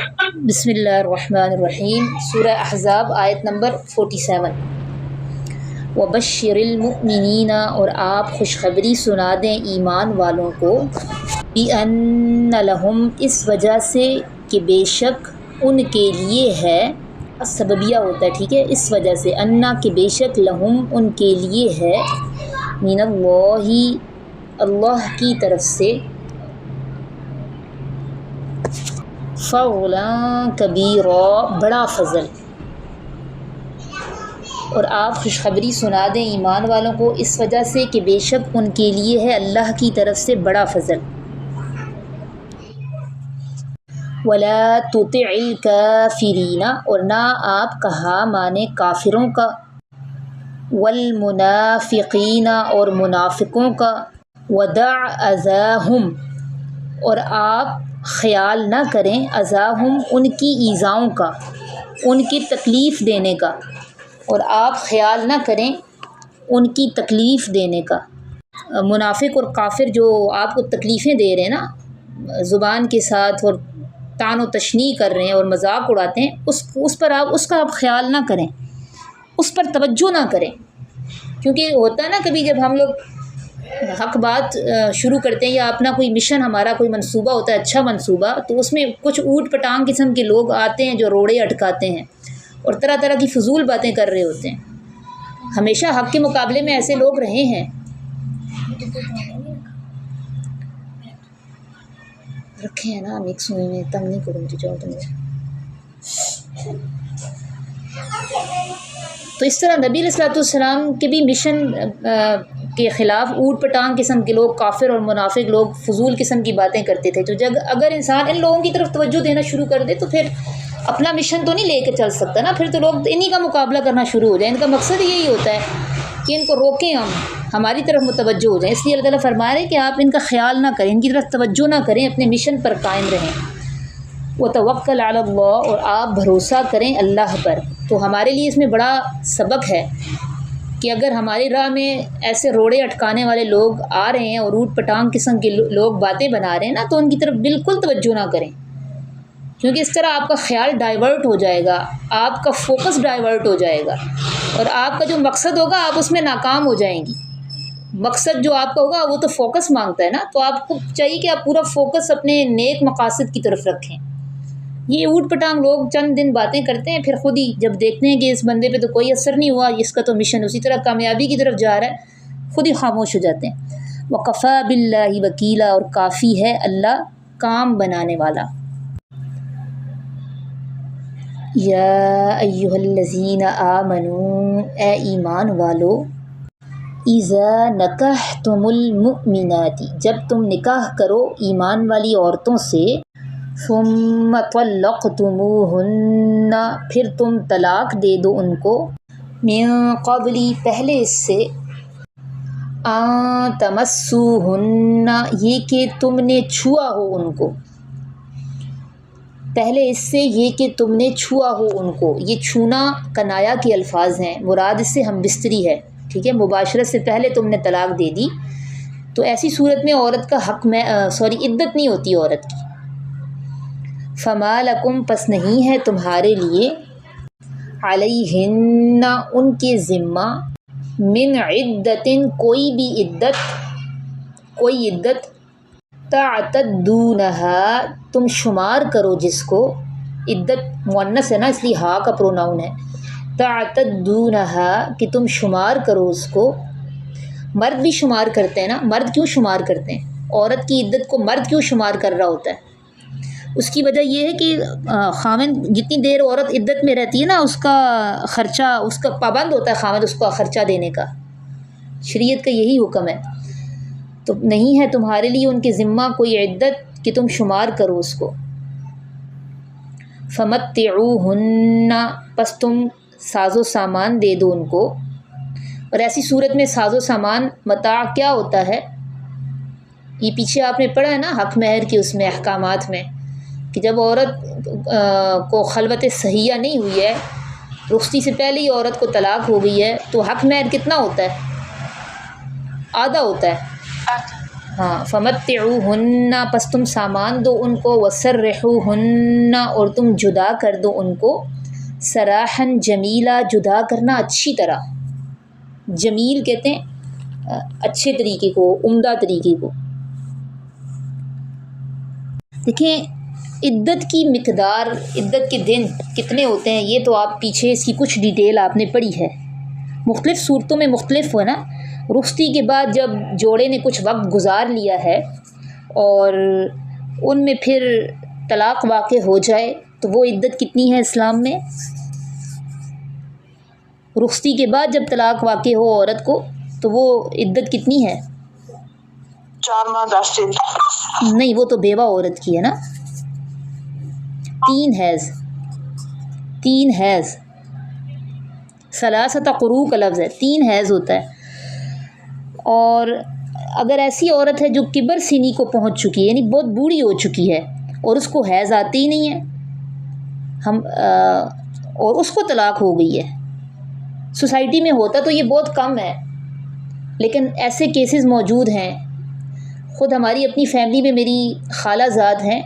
بسم اللہ الرحمن الرحیم، سورہ احزاب آیت نمبر 47۔ وبشر المؤمنین، اور آپ خوشخبری سنا دیں ایمان والوں کو، بِأَنَّ لَهُمْ، اس وجہ سے کہ بے شک ان کے لیے ہے، سببیہ ہوتا ہے، ٹھیک ہے، اس وجہ سے، انا کہ بے شک، لہم ان کے لیے ہے، من اللہ اللہ کی طرف سے، فضلاً کبیرا بڑا فضل۔ اور آپ خوشخبری سنا دیں ایمان والوں کو اس وجہ سے کہ بے شک ان کے لیے ہے اللہ کی طرف سے بڑا فضل۔ وَلَا تُطِعِ الْكَافِرِينَ، اور نہ آپ کہا مانے کافروں کا، وَالْمُنَافِقِينَ اور منافقوں کا، وَدَعْ أَذَاهُمْ اور آپ خیال نہ کریں، اذاہم ان کی ایذاؤں کا، ان کی تکلیف دینے کا، اور آپ خیال نہ کریں ان کی تکلیف دینے کا۔ منافق اور کافر جو آپ کو تکلیفیں دے رہے ہیں نا زبان کے ساتھ، اور طعن و تشنیع کر رہے ہیں اور مذاق اڑاتے ہیں، اس پر آپ اس کا آپ خیال نہ کریں، اس پر توجہ نہ کریں، کیونکہ ہوتا ہے نا کبھی جب ہم لوگ حق بات شروع کرتے ہیں یا اپنا کوئی مشن، ہمارا کوئی منصوبہ ہوتا ہے اچھا منصوبہ، تو اس میں کچھ اوٹ پٹانگ قسم کے لوگ آتے ہیں جو روڑے اٹکاتے ہیں اور طرح طرح کی فضول باتیں کر رہے ہوتے ہیں۔ ہمیشہ حق کے مقابلے میں ایسے لوگ رہے ہیں۔ رکھے ہیں نا مکس ہوئے میں، تنگ نہیں کروں مجھے، جاؤ تم۔ تو اس طرح نبی علیہ السلام کے بھی مشن کے خلاف اوٹ پٹانگ قسم کے لوگ، کافر اور منافق لوگ فضول قسم کی باتیں کرتے تھے۔ تو جب اگر انسان ان لوگوں کی طرف توجہ دینا شروع کر دے تو پھر اپنا مشن تو نہیں لے کے چل سکتا نا، پھر تو لوگ انہی کا مقابلہ کرنا شروع ہو جائیں۔ ان کا مقصد یہی ہوتا ہے کہ ان کو روکیں، ہم ہماری طرف متوجہ ہو جائیں۔ اس لیے اللہ تعالیٰ فرما رہے ہیں کہ آپ ان کا خیال نہ کریں، ان کی طرف توجہ نہ کریں، اپنے مشن پر قائم رہیں۔ وَتَوَكَّلْ عَلَى اللَّهِ اور آپ بھروسہ کریں اللہ پر۔ تو ہمارے لیے اس میں بڑا سبق ہے کہ اگر ہماری راہ میں ایسے روڑے اٹکانے والے لوگ آ رہے ہیں اور اوٹ پٹانگ قسم کے لوگ باتیں بنا رہے ہیں نا، تو ان کی طرف بالکل توجہ نہ کریں، کیونکہ اس طرح آپ کا خیال ڈائیورٹ ہو جائے گا، آپ کا فوکس ڈائیورٹ ہو جائے گا، اور آپ کا جو مقصد ہوگا آپ اس میں ناکام ہو جائیں گی۔ مقصد جو آپ کا ہوگا وہ تو فوکس مانگتا ہے نا، تو آپ کو چاہیے کہ آپ پورا فوکس اپنے نیک مقاصد کی طرف رکھیں۔ یہ اوٹ پٹانگ لوگ چند دن باتیں کرتے ہیں، پھر خود ہی جب دیکھتے ہیں کہ اس بندے پہ تو کوئی اثر نہیں ہوا، اس کا تو مشن اسی طرح کامیابی کی طرف جا رہا ہے، خود ہی خاموش ہو جاتے ہیں۔ وَقَفَى بِاللَّهِ وَكِيلًا اور کافی ہے اللہ کام بنانے والا۔ یا ایھا الذین آمنوا اے ایمان والو، اذا نکحتم المؤمنات جب تم نکاح کرو ایمان والی عورتوں سے، ثم طلقتموہن پھر تم طلاق دے دو ان کو، من قبل پہلے اس سے، ان تمسوہن یہ کہ تم نے چھوا ہو ان کو، پہلے اس سے یہ کہ تم نے چھوا ہو ان کو۔ یہ چھونا کنایا کے الفاظ ہیں، مراد اس سے ہم بستری ہے، ٹھیک ہے، مباشرت سے پہلے تم نے طلاق دے دی، تو ایسی صورت میں عورت کا حق میں عدت نہیں ہوتی عورت کی۔ فما لکم پس نہیں ہے تمہارے لیے، علیہن ان کے ذمہ، من عدت کوئی بھی عدت، کوئی عدت، تعتدونہا تم شمار کرو جس کو، عدت مؤنث ہے نا اس لیے ہا کا پروناؤن ہے، تعتدونہا کہ تم شمار کرو اس کو۔ مرد بھی شمار کرتے ہیں نا، مرد کیوں شمار کرتے ہیں؟ عورت کی عدت کو مرد کیوں شمار کر رہا ہوتا ہے؟ اس کی وجہ یہ ہے کہ خاوند جتنی دیر عورت عدت میں رہتی ہے نا، اس کا خرچہ، اس کا پابند ہوتا ہے خاوند اس کا خرچہ دینے کا، شریعت کا یہی حکم ہے۔ تو نہیں ہے تمہارے لیے ان کے ذمہ کوئی عدت کہ تم شمار کرو اس کو۔ فمتعوہن پس تم ساز و سامان دے دو ان کو، اور ایسی صورت میں ساز و سامان متاع کیا ہوتا ہے؟ یہ پیچھے آپ نے پڑھا ہے نا حق مہر کے اس میں احکامات میں، کہ جب عورت کو خلوت صحیحہ نہیں ہوئی ہے، رخصتی سے پہلے ہی عورت کو طلاق ہو گئی ہے، تو حق مہر کتنا ہوتا ہے؟ آدھا ہوتا ہے، ہاں فمتعوہن، پس تم سامان دو ان کو، وسرحوہن، اور تم جدا کر دو ان کو، سراحن جمیلا، جدا کرنا اچھی طرح، جمیل کہتے ہیں اچھے طریقے کو، عمدہ طریقے کو۔ دیکھیں عدت کی مقدار، عدت کے دن کتنے ہوتے ہیں، یہ تو آپ پیچھے اس کی کچھ ڈیٹیل آپ نے پڑھی ہے، مختلف صورتوں میں مختلف ہے نا۔ رخصتی کے بعد جب جوڑے نے کچھ وقت گزار لیا ہے اور ان میں پھر طلاق واقع ہو جائے تو وہ عدت کتنی ہے اسلام میں؟ رخصتی کے بعد جب طلاق واقع ہو عورت کو تو وہ عدت کتنی ہے؟ 4 ماہ 10 دن۔ نہیں، وہ تو بیوہ عورت کی ہے نا، 3 حیض، ثلاثۃ قروء کا لفظ ہے، 3 حیض ہوتا ہے۔ اور اگر ایسی عورت ہے جو کبر سنی کو پہنچ چکی ہے، یعنی بہت بوڑھی ہو چکی ہے اور اس کو حیض آتے ہی نہیں ہے، اور اس کو طلاق ہو گئی ہے، سوسائٹی میں ہوتا تو یہ بہت کم ہے لیکن ایسے کیسز موجود ہیں۔ خود ہماری اپنی فیملی میں میری خالہ زاد ہیں،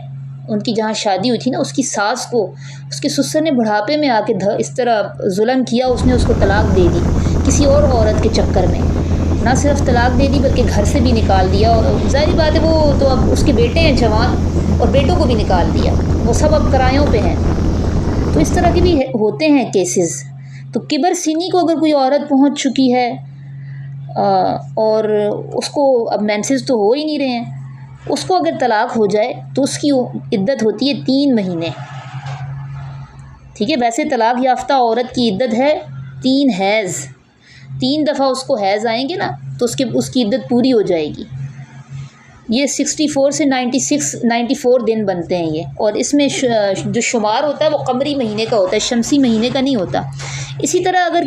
ان کی جہاں شادی ہوئی تھی نا، اس کی ساس کو اس کے سسر نے بڑھاپے میں آ کے اس طرح ظلم کیا، اس نے اس کو طلاق دے دی کسی اور عورت کے چکر میں، نہ صرف طلاق دے دی بلکہ گھر سے بھی نکال دیا، اور ظاہری بات ہے وہ تو اب اس کے بیٹے ہیں جوان، اور بیٹوں کو بھی نکال دیا، وہ سب اب کرایوں پہ ہیں۔ تو اس طرح کے بھی ہوتے ہیں کیسز۔ تو کبر سنی کو اگر کوئی عورت پہنچ چکی ہے اور اس کو اب مینسز تو ہو ہی نہیں رہے ہیں، اس کو اگر طلاق ہو جائے تو اس کی عدت ہوتی ہے 3 مہینے، ٹھیک ہے۔ ویسے طلاق یافتہ عورت کی عدت ہے 3 حیض، 3 دفعہ اس کو حیض آئیں گے نا تو اس کی عدت پوری ہو جائے گی۔ یہ 64 سے 94 دن بنتے ہیں یہ، اور اس میں جو شمار ہوتا ہے وہ قمری مہینے کا ہوتا ہے، شمسی مہینے کا نہیں ہوتا۔ اسی طرح اگر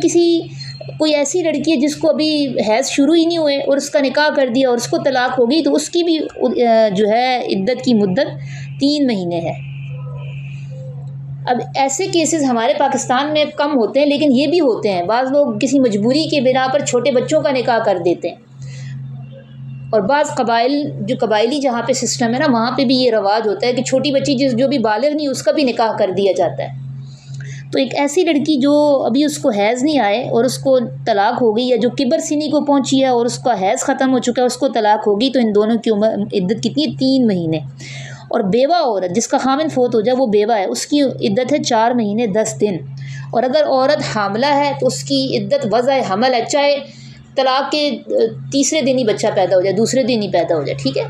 کوئی ایسی لڑکی ہے جس کو ابھی حیض شروع ہی نہیں ہوئے اور اس کا نکاح کر دیا اور اس کو طلاق ہو گئی تو اس کی بھی جو ہے عدت کی مدت 3 مہینے ہے۔ اب ایسے کیسز ہمارے پاکستان میں کم ہوتے ہیں لیکن یہ بھی ہوتے ہیں، بعض لوگ کسی مجبوری کے بنا پر چھوٹے بچوں کا نکاح کر دیتے ہیں، اور بعض قبائلی جہاں پہ سسٹم ہے نا وہاں پہ بھی یہ رواج ہوتا ہے کہ چھوٹی بچی جو بھی بالغ نہیں اس کا بھی نکاح کر دیا جاتا ہے۔ تو ایک ایسی لڑکی جو ابھی اس کو حیض نہیں آئے اور اس کو طلاق ہو گئی، یا جو کبر سنی کو پہنچی ہے اور اس کا حیض ختم ہو چکا ہے اس کو طلاق ہوگی، تو ان دونوں کی عدت کتنی ہے؟ 3 مہینے۔ اور بیوہ عورت جس کا خامن فوت ہو جائے وہ بیوہ ہے، اس کی عدت ہے 4 مہینے 10 دن۔ اور اگر عورت حاملہ ہے تو اس کی عدت وضع حمل ہے، چاہے طلاق کے تیسرے دن ہی بچہ پیدا ہو جائے، دوسرے دن ہی پیدا ہو جائے، ٹھیک ہے۔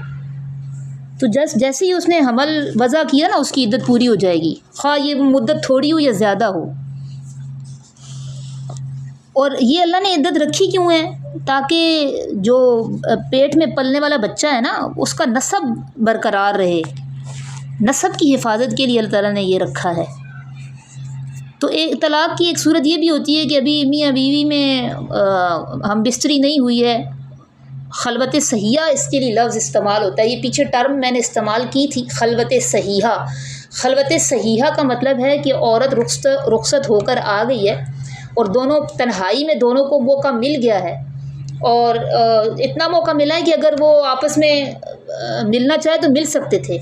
تو جیسے ہی اس نے حمل وضع کیا نا اس کی عدت پوری ہو جائے گی، خواہ یہ مدت تھوڑی ہو یا زیادہ ہو۔ اور یہ اللہ نے عدت رکھی کیوں ہے؟ تاکہ جو پیٹ میں پلنے والا بچہ ہے نا اس کا نسب برقرار رہے، نسب کی حفاظت کے لیے اللہ تعالیٰ نے یہ رکھا ہے۔ تو طلاق کی ایک صورت یہ بھی ہوتی ہے کہ ابھی میاں بیوی میں ہم بستری نہیں ہوئی ہے، خلوت صحیحہ اس کے لیے لفظ استعمال ہوتا ہے، یہ پیچھے ٹرم میں نے استعمال کی تھی، خلوت صحیحہ۔ خلوت صحیحہ کا مطلب ہے کہ عورت رخصت ہو کر آ گئی ہے اور دونوں تنہائی میں دونوں کو موقع مل گیا ہے، اور اتنا موقع ملا ہے کہ اگر وہ آپس میں ملنا چاہے تو مل سکتے تھے،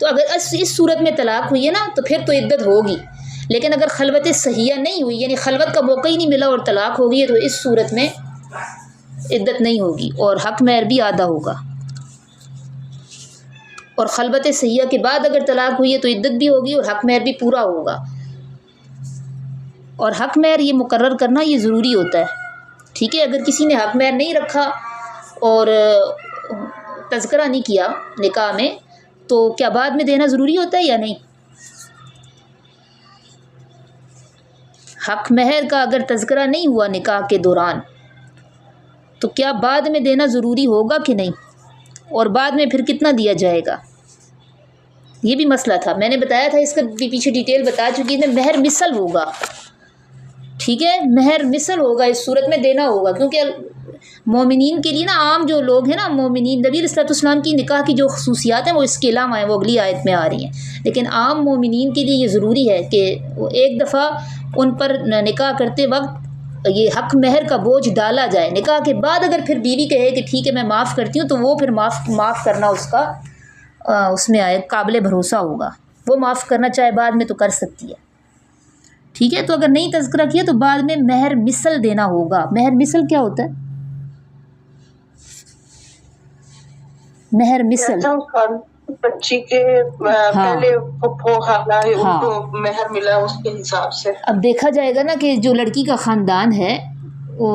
تو اگر اس صورت میں طلاق ہوئی ہے نا تو پھر تو عدت ہوگی۔ لیکن اگر خلوت صحیحہ نہیں ہوئی، یعنی خلوت کا موقع ہی نہیں ملا اور طلاق ہو گئی ہے، تو اس صورت میں عدت نہیں ہوگی اور حق مہر بھی آدھا ہوگا۔ اور خلوت صحیحہ کے بعد اگر طلاق ہوئی ہے تو عدت بھی ہوگی اور حق مہر بھی پورا ہوگا۔ اور حق مہر یہ مقرر کرنا یہ ضروری ہوتا ہے، ٹھیک ہے۔ اگر کسی نے حق مہر نہیں رکھا اور تذکرہ نہیں کیا نکاح میں تو کیا بعد میں دینا ضروری ہوتا ہے یا نہیں؟ حق مہر کا اگر تذکرہ نہیں ہوا نکاح کے دوران تو کیا بعد میں دینا ضروری ہوگا کہ نہیں، اور بعد میں پھر کتنا دیا جائے گا؟ یہ بھی مسئلہ تھا، میں نے بتایا تھا، اس کا بھی پیچھے ڈیٹیل بتا چکی ہے۔ مہر مثل ہوگا، ٹھیک ہے، مہر مثل ہوگا، اس صورت میں دینا ہوگا، کیونکہ مومنین کے لیے نا عام جو لوگ ہیں نا مومنین، نبی علیہ السلام کی نکاح کی جو خصوصیات ہیں وہ اس کے علاوہ ہیں، وہ اگلی آیت میں آ رہی ہیں، لیکن عام مومنین کے لیے یہ ضروری ہے کہ وہ ایک دفعہ ان پر نکاح کرتے وقت یہ حق مہر کا بوجھ ڈالا جائے. نکاح کے بعد اگر پھر بیوی کہے کہ ٹھیک ہے میں معاف کرتی ہوں، تو وہ پھر معاف کرنا اس کا اس میں آئے قابل بھروسہ ہوگا. وہ معاف کرنا چاہے بعد میں تو کر سکتی ہے. ٹھیک ہے. تو اگر نہیں تذکرہ کیا تو بعد میں مہر مثل دینا ہوگا. مہر مثل کیا ہوتا ہے؟ مہر مثل بچی کے پہلے پھپھو خالہ ہے ان کو مہر ملا اس کے حساب سے. اب دیکھا جائے گا نا کہ جو لڑکی کا خاندان ہے وہ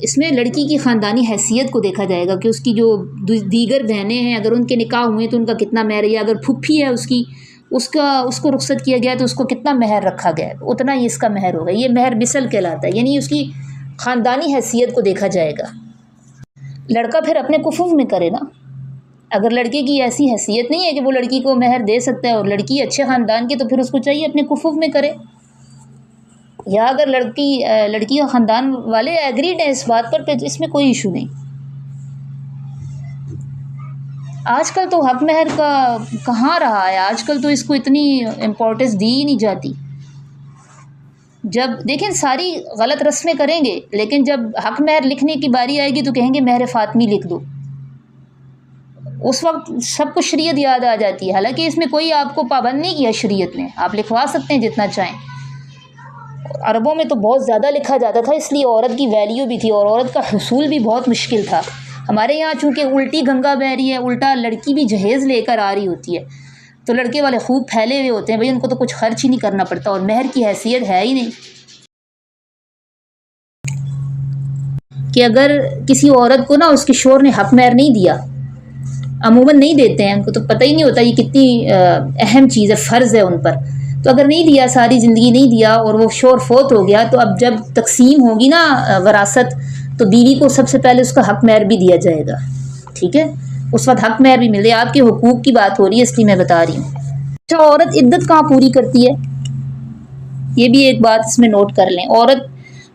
اس میں لڑکی کی خاندانی حیثیت کو دیکھا جائے گا کہ اس کی جو دیگر بہنیں ہیں اگر ان کے نکاح ہوئے تو ان کا کتنا مہر ہے، یا اگر پھپھی ہے اس کو رخصت کیا گیا تو اس کو کتنا مہر رکھا گیا ہے، اتنا ہی اس کا مہر ہوگا. یہ مہر مثل کہلاتا ہے، یعنی اس کی خاندانی حیثیت کو دیکھا جائے گا. لڑکا پھر اپنے کفوف میں کرے نا. اگر لڑکے کی ایسی حیثیت نہیں ہے کہ وہ لڑکی کو مہر دے سکتا ہے اور لڑکی اچھے خاندان کی، تو پھر اس کو چاہیے اپنے کفوف میں کرے. یا اگر لڑکی کا خاندان والے ایگریڈ ہیں اس بات پر، پھر اس میں کوئی ایشو نہیں. آج کل تو حق مہر کا کہاں رہا ہے، آج کل تو اس کو اتنی امپورٹنس دی ہی نہیں جاتی. جب دیکھیں ساری غلط رسمیں کریں گے، لیکن جب حق مہر لکھنے کی باری آئے گی تو کہیں گے مہر فاطمی لکھ دو. اس وقت سب کچھ شریعت یاد آ جاتی ہے. حالانکہ اس میں کوئی آپ کو پابند نہیں کیا شریعت نے، آپ لکھوا سکتے ہیں جتنا چاہیں. عربوں میں تو بہت زیادہ لکھا جاتا تھا، اس لیے عورت کی ویلیو بھی تھی اور عورت کا حصول بھی بہت مشکل تھا. ہمارے یہاں چونکہ الٹی گنگا بہ رہی ہے، الٹا لڑکی بھی جہیز لے کر آ رہی ہوتی ہے، تو لڑکے والے خوب پھیلے ہوئے ہوتے ہیں، بھئی ان کو تو کچھ خرچ ہی نہیں کرنا پڑتا اور مہر کی حیثیت ہے ہی نہیں. کہ اگر کسی عورت کو نا اس کے شوہر نے حق مہر نہیں دیا، عموماً نہیں دیتے ہیں، ان کو تو پتہ ہی نہیں ہوتا یہ کتنی اہم چیز ہے، فرض ہے ان پر. تو اگر نہیں دیا، ساری زندگی نہیں دیا اور وہ شوہر فوت ہو گیا، تو اب جب تقسیم ہوگی نا وراثت، تو بیوی کو سب سے پہلے اس کا حق مہر بھی دیا جائے گا. ٹھیک ہے. اس وقت حق مہر بھی ملے. آپ کے حقوق کی بات ہو رہی ہے اس لیے میں بتا رہی ہوں. اچھا، عورت عدت کہاں پوری کرتی ہے؟ یہ بھی ایک بات اس میں نوٹ کر لیں. عورت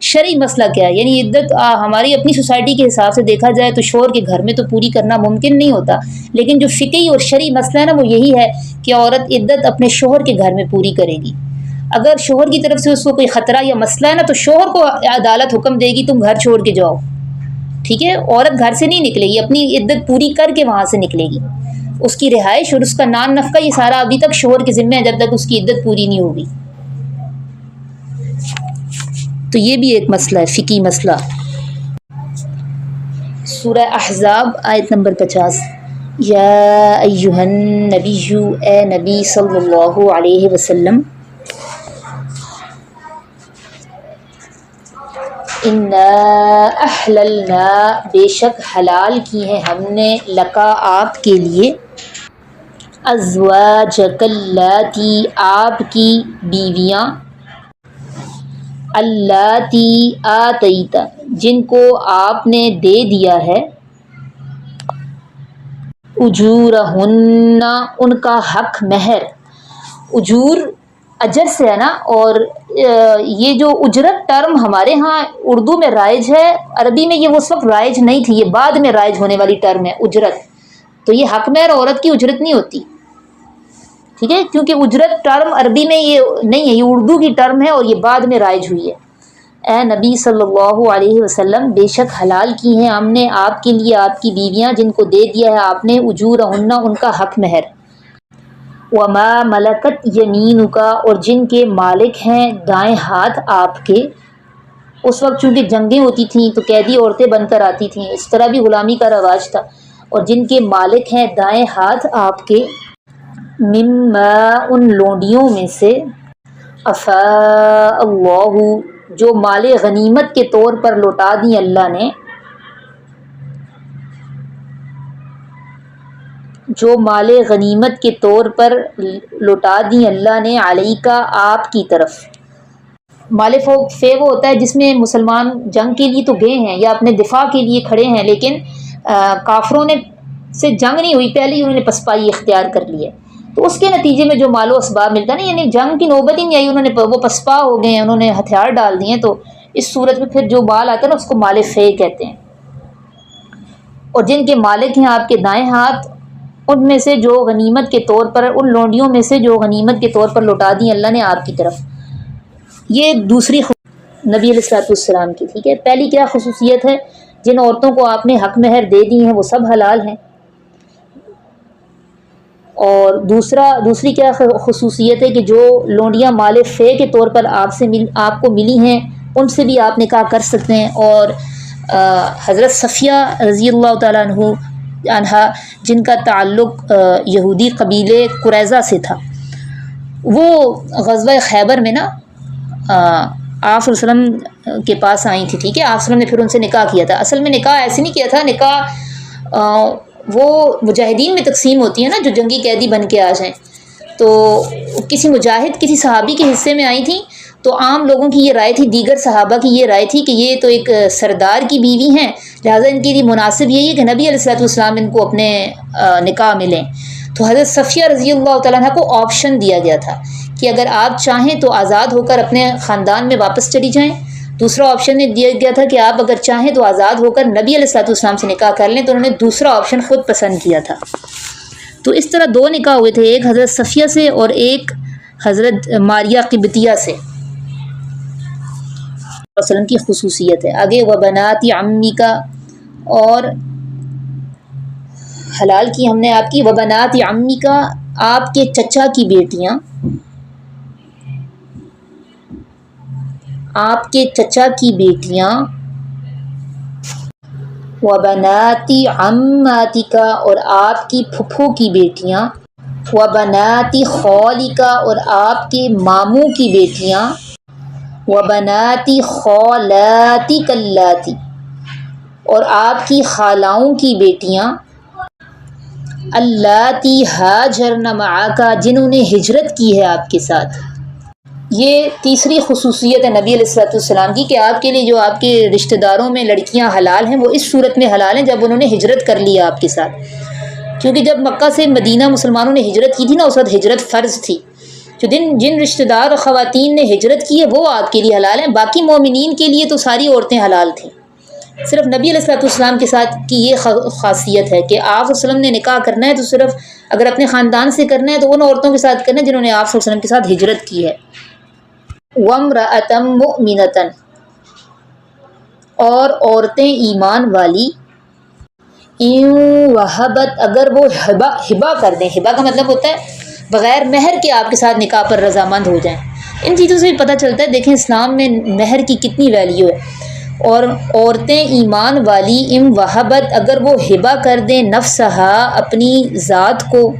شرعی مسئلہ کیا ہے؟ یعنی عدت ہماری اپنی سوسائٹی کے حساب سے دیکھا جائے تو شوہر کے گھر میں تو پوری کرنا ممکن نہیں ہوتا، لیکن جو فقہی اور شرعی مسئلہ ہے نا وہ یہی ہے کہ عورت عدت اپنے شوہر کے گھر میں پوری کرے گی. اگر شوہر کی طرف سے اس کو کوئی خطرہ یا مسئلہ ہے نا تو شوہر کو عدالت حکم دے گی تم گھر چھوڑ کے جاؤ. ٹھیک ہے. عورت گھر سے نہیں نکلے گی، اپنی عدت پوری کر کے وہاں سے نکلے گی. اس کی رہائش اور اس کا نان نفقہ یہ سارا ابھی تک شوہر کے ذمہ ہے جب تک اس کی عدت پوری نہیں ہوگی. تو یہ بھی ایک مسئلہ ہے، فقہی مسئلہ. سورہ احزاب آیت نمبر 50. یا ایہا النبی، اے نبی صلی اللہ علیہ وسلم، انا احللنا، بے شک حلال کی ہیں ہم نے، لکا آپ کے لیے، ازواجک اللاتی، آپ کی بیویاں، اللاتی آتیت، جن کو آپ نے دے دیا ہے، اجورہن، ان کا حق مہر. اجور اجر سے ہے نا، اور یہ جو اجرت ٹرم ہمارے ہاں اردو میں رائج ہے، عربی میں یہ اس وقت رائج نہیں تھی، یہ بعد میں رائج ہونے والی ٹرم ہے اجرت. تو یہ حق مہر عورت کی اجرت نہیں ہوتی. ٹھیک ہے. کیونکہ اجرت ٹرم عربی میں یہ نہیں ہے، یہ اردو کی ٹرم ہے اور یہ بعد میں رائج ہوئی ہے. اے نبی صلی اللہ علیہ وسلم، بے شک حلال کی ہیں ہم نے آپ کے لیے آپ کی بیویاں جن کو دے دیا ہے آپ نے، اجورہن، ان کا حق مہر. وما ملکت یمینک، اور جن کے مالک ہیں دائیں ہاتھ آپ کے. اس وقت چونکہ جنگیں ہوتی تھیں تو قیدی عورتیں بن کر آتی تھیں، اس طرح بھی غلامی کا رواج تھا. اور جن کے مالک ہیں دائیں ہاتھ آپ کے، مما، ان لونڈیوں میں سے، افاء اللہ، جو مال غنیمت کے طور پر لوٹا دی اللہ نے، جو مال غنیمت کے طور پر لوٹا دی اللہ نے، علیکا، آپ کی طرف. مال فے وہ ہوتا ہے جس میں مسلمان جنگ کے لیے تو گئے ہیں یا اپنے دفاع کے لیے کھڑے ہیں، لیکن کافروں نے سے جنگ نہیں ہوئی، پہلے ہی انہوں نے پسپائی اختیار کر لی ہے، تو اس کے نتیجے میں جو مال و اسباب ملتا ہے نا، یعنی جنگ کی نوبت ہی نہیں آئی، انہوں نے وہ پسپا ہو گئے ہیں، انہوں نے ہتھیار ڈال دیے ہیں، تو اس صورت میں پھر جو مال آتا ہے نا اس کو مال فے کہتے ہیں. اور جن کے مالک ہیں آپ کے دائیں ہاتھ، ان میں سے جو غنیمت کے طور پر، ان لونڈیوں میں سے جو غنیمت کے طور پر لوٹا دی اللہ نے آپ کی طرف. یہ دوسری نبی علیہ الصلوۃ والسلام کی. ٹھیک ہے، پہلی کیا خصوصیت ہے؟ جن عورتوں کو آپ نے حق مہر دے دی ہیں وہ سب حلال ہیں. اور دوسری کیا خصوصیت ہے کہ جو لونڈیاں مال فے کے طور پر آپ کو ملی ہیں ان سے بھی آپ نکاح کر سکتے ہیں. اور حضرت صفیہ رضی اللہ تعالیٰ عنہا جن کا تعلق یہودی قبیلے قریظہ سے تھا، وہ غزوہ خیبر میں نا آپ صلی اللہ علیہ وسلم کے پاس آئی تھی. ٹھیک ہے، آپ صلی اللہ علیہ وسلم نے پھر ان سے نکاح کیا تھا. اصل میں نکاح ایسے نہیں کیا تھا، نکاح وہ مجاہدین میں تقسیم ہوتی ہے نا، جو جنگی قیدی بن کے آ جائیں. تو کسی مجاہد کسی صحابی کے حصے میں آئی تھیں، تو عام لوگوں کی یہ رائے تھی، دیگر صحابہ کی یہ رائے تھی کہ یہ تو ایک سردار کی بیوی ہیں، لہٰذا ان کے لیے مناسب یہی ہے کہ نبی علیہ الصلوۃ والسلام ان کو اپنے نکاح میں لیں. تو حضرت صفیہ رضی اللہ تعالیٰ عنہ کو آپشن دیا گیا تھا کہ اگر آپ چاہیں تو آزاد ہو کر اپنے خاندان میں واپس چلی جائیں. دوسرا آپشن دیا گیا تھا کہ آپ اگر چاہیں تو آزاد ہو کر نبی علیہ الصلوۃ والسلام سے نکاح کر لیں. تو انہوں نے دوسرا آپشن خود پسند کیا تھا. تو اس طرح دو نکاح ہوئے تھے، ایک حضرت صفیہ سے اور ایک حضرت ماریہ قبطیہ سے. وسلم کی خصوصیت ہے. آگے وبنات عمی کا، اور حلال کی ہم نے آپ کی وبنات عمی کا، آپ کے چچا کی بیٹیاں، آپ کے چچا کی بیٹیاں، وبنات عماتی کا، اور آپ کی پھپھو کی بیٹیاں، وبنات خالی کا، اور آپ کے ماموں کی بیٹیاں، وبنات خالاتی کلاتی، اور آپ کی خالاؤں کی بیٹیاں، اللاتی ہاجرن معک، جنہوں نے ہجرت کی ہے آپ کے ساتھ. یہ تیسری خصوصیت ہے نبی علیہ الصلوۃ والسلام کی کہ آپ کے لیے جو آپ کے رشتہ داروں میں لڑکیاں حلال ہیں وہ اس صورت میں حلال ہیں جب انہوں نے ہجرت کر لی آپ کے ساتھ. کیونکہ جب مکہ سے مدینہ مسلمانوں نے ہجرت کی تھی نا، اس وقت ہجرت فرض تھی. جو جن رشتہ دار اور خواتین نے ہجرت کی ہے وہ آپ کے لیے حلال ہیں. باقی مومنین کے لیے تو ساری عورتیں حلال تھیں. صرف نبی علیہ الصلوۃ والسلام کے ساتھ کی یہ خاصیت ہے کہ آپ صلی اللہ علیہ وسلم نے نکاح کرنا ہے تو صرف اگر اپنے خاندان سے کرنا ہے تو ان عورتوں کے ساتھ کرنا ہے جنہوں نے آپ صلی اللہ علیہ وسلم کے ساتھ ہجرت کی ہے. وامرأۃ مؤمنۃ، اور عورتیں ایمان والی، ان وہبت، اگر وہ ہبہ کر دیں. ہبہ کا مطلب ہوتا ہے بغیر مہر کے آپ کے ساتھ نکاح پر رضامند ہو جائیں. ان چیزوں سے بھی پتہ چلتا ہے دیکھیں اسلام میں مہر کی کتنی ویلیو ہے. اور عورتیں ایمان والی، ام وہبت، اگر وہ ہبہ کر دیں، نفسہا، اپنی ذات کو،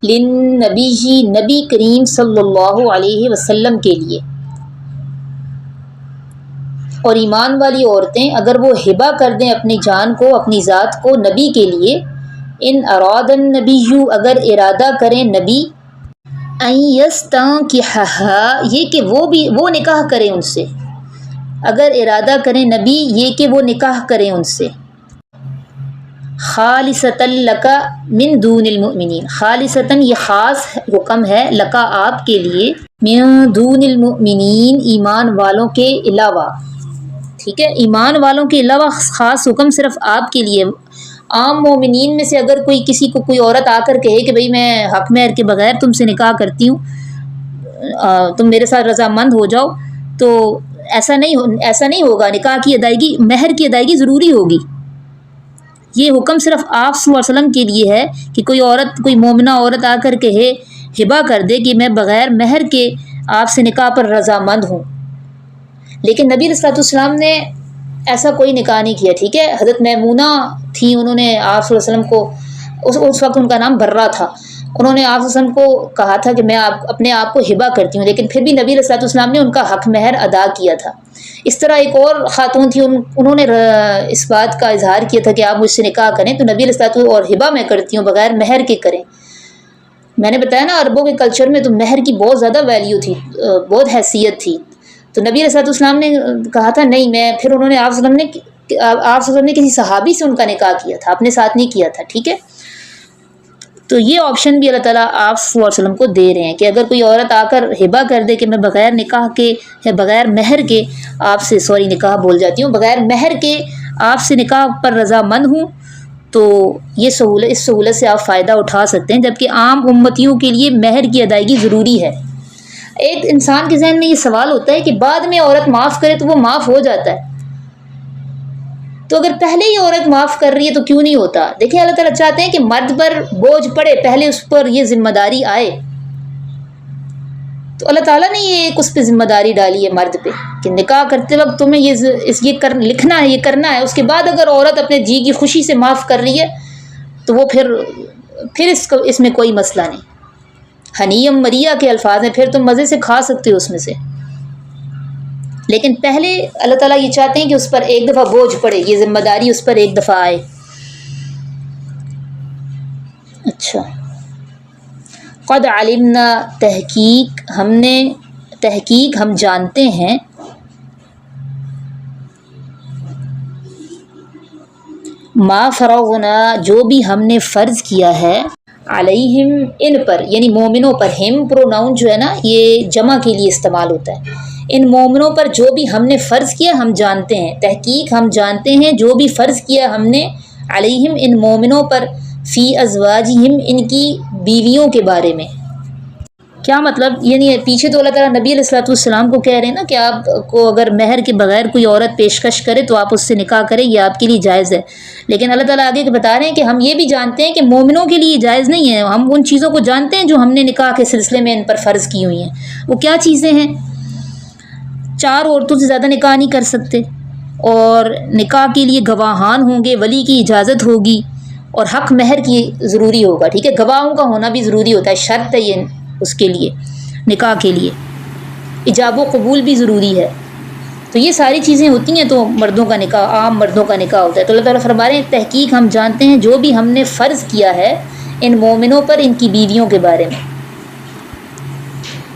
للنبی، نبی کریم صلی اللہ علیہ وسلم کے لیے. اور ایمان والی عورتیں اگر وہ ہبہ کر دیں اپنی جان کو، اپنی ذات کو نبی کے لیے، ان اراد النبی، اگر ارادہ کریں نبی، ان یستنکحھا، یہ کہ وہ نکاح کریں ان سے، اگر ارادہ کریں نبی یہ کہ وہ نکاح کریں ان سے، خالصۃ لک من دون المؤمنین، خالصۃ یہ خاص حکم ہے، لکا آپ کے لیے، من دون المؤمنین ایمان والوں کے علاوہ. ٹھیک ہے، ایمان والوں کے علاوہ خاص حکم صرف آپ کے لیے. عام مومنین میں سے اگر کسی کو کوئی عورت آ کر کہے کہ بھئی میں حق مہر کے بغیر تم سے نکاح کرتی ہوں، تم میرے ساتھ رضامند ہو جاؤ، تو ایسا نہیں ہوگا. نکاح کی ادائیگی، مہر کی ادائیگی ضروری ہوگی. یہ حکم صرف آپ صلی اللہ علیہ وسلم کے لیے ہے کہ کوئی مومنہ عورت آ کر کہے، ہبہ کر دے کہ میں بغیر مہر کے آپ سے نکاح پر رضامند ہوں. لیکن نبی علیہ الصلوۃ والسلام نے ایسا کوئی نکاح نہیں کیا. ٹھیک ہے، حضرت میمونہ تھیں، انہوں نے آپ صلی اللہ علیہ وسلم کو، اس وقت ان کا نام برہ تھا، انہوں نے آپ صلی اللہ علیہ وسلم کو کہا تھا کہ میں اپنے آپ کو ہبہ کرتی ہوں، لیکن پھر بھی نبی علیہ الصلوۃ والسلام نے ان کا حق مہر ادا کیا تھا. اس طرح ایک اور خاتون تھی، انہوں نے اس بات کا اظہار کیا تھا کہ آپ مجھ سے نکاح کریں تو نبی علیہ الصلوۃ والسلام، اور ہبہ میں کرتی ہوں بغیر مہر کے کریں. میں نے بتایا نا عربوں کے کلچر میں تو مہر کی بہت زیادہ ویلیو تھی، بہت حیثیت تھی. تو نبی علیہ الصلوۃ والسلام نے کہا تھا نہیں، پھر انہوں نے آپ صلی اللہ علیہ وسلم نے کسی صحابی سے ان کا نکاح کیا تھا، اپنے ساتھ نہیں کیا تھا. ٹھیک ہے، تو یہ آپشن بھی اللہ تعالیٰ آپ صلی اللہ علیہ وسلم کو دے رہے ہیں کہ اگر کوئی عورت آ کر ہبہ کر دے کہ میں بغیر نکاح کے یا بغیر مہر کے آپ سے نکاح بول جاتی ہوں، بغیر مہر کے آپ سے نکاح پر رضامند ہوں، تو اس سہولت سے آپ فائدہ اٹھا سکتے ہیں. جبکہ عام امتیوں کے لیے مہر کی ادائیگی ضروری ہے. ایک انسان کے ذہن میں یہ سوال ہوتا ہے کہ بعد میں عورت معاف کرے تو وہ معاف ہو جاتا ہے، تو اگر پہلے ہی عورت معاف کر رہی ہے تو کیوں نہیں ہوتا؟ دیکھیں اللہ تعالیٰ چاہتے ہیں کہ مرد پر بوجھ پڑے، پہلے اس پر یہ ذمہ داری آئے، تو اللہ تعالیٰ نے یہ ایک اس پہ ذمہ داری ڈالی ہے مرد پہ کہ نکاح کرتے وقت تمہیں یہ لکھنا ہے، یہ کرنا ہے، اس کے بعد اگر عورت اپنے جی کی خوشی سے معاف کر رہی ہے تو وہ پھر اس میں کوئی مسئلہ نہیں، حنیم مریا کے الفاظ ہیں، پھر تم مزے سے کھا سکتے ہو اس میں سے، لیکن پہلے اللہ تعالیٰ یہ چاہتے ہیں کہ اس پر ایک دفعہ بوجھ پڑے، یہ ذمہ داری اس پر ایک دفعہ آئے۔ اچھا، قد علمنا، تحقیق ہم جانتے ہیں، ما فرغنا، جو بھی ہم نے فرض کیا ہے، علیہم، ان پر، یعنی مومنوں پر، ہم پروناؤن جو ہے نا یہ جمع کے لیے استعمال ہوتا ہے، ان مومنوں پر جو بھی ہم نے فرض کیا ہم جانتے ہیں، تحقیق ہم جانتے ہیں جو بھی فرض کیا ہم نے، علیہم، ان مومنوں پر، فی ازواجہم، ان کی بیویوں کے بارے میں۔ کیا مطلب؟ یعنی پیچھے تو اللہ تعالیٰ نبی علیہ الصلوۃ والسلام کو کہہ رہے ہیں نا کہ آپ کو اگر مہر کے بغیر کوئی عورت پیشکش کرے تو آپ اس سے نکاح کریں، یہ آپ کے لیے جائز ہے، لیکن اللہ تعالیٰ آگے بتا رہے ہیں کہ ہم یہ بھی جانتے ہیں کہ مومنوں کے لیے جائز نہیں ہے، ہم ان چیزوں کو جانتے ہیں جو ہم نے نکاح کے سلسلے میں ان پر فرض کی ہوئی ہیں۔ وہ کیا چیزیں ہیں؟ 4 عورتوں سے زیادہ نکاح نہیں کر سکتے، اور نکاح کے لیے گواہان ہوں گے، ولی کی اجازت ہوگی، اور حق مہر کی ضروری ہوگا، ٹھیک ہے، گواہوں کا ہونا بھی ضروری ہوتا ہے، شرط ہے یہ اس کے لیے، نکاح کے لیے ایجاب و قبول بھی ضروری ہے، تو یہ ساری چیزیں ہوتی ہیں تو مردوں کا نکاح، عام مردوں کا نکاح ہوتا ہے۔ تو اللہ تعالیٰ فرما رہے ہیں تحقیق ہم جانتے ہیں جو بھی ہم نے فرض کیا ہے ان مومنوں پر، ان کی بیویوں کے بارے میں،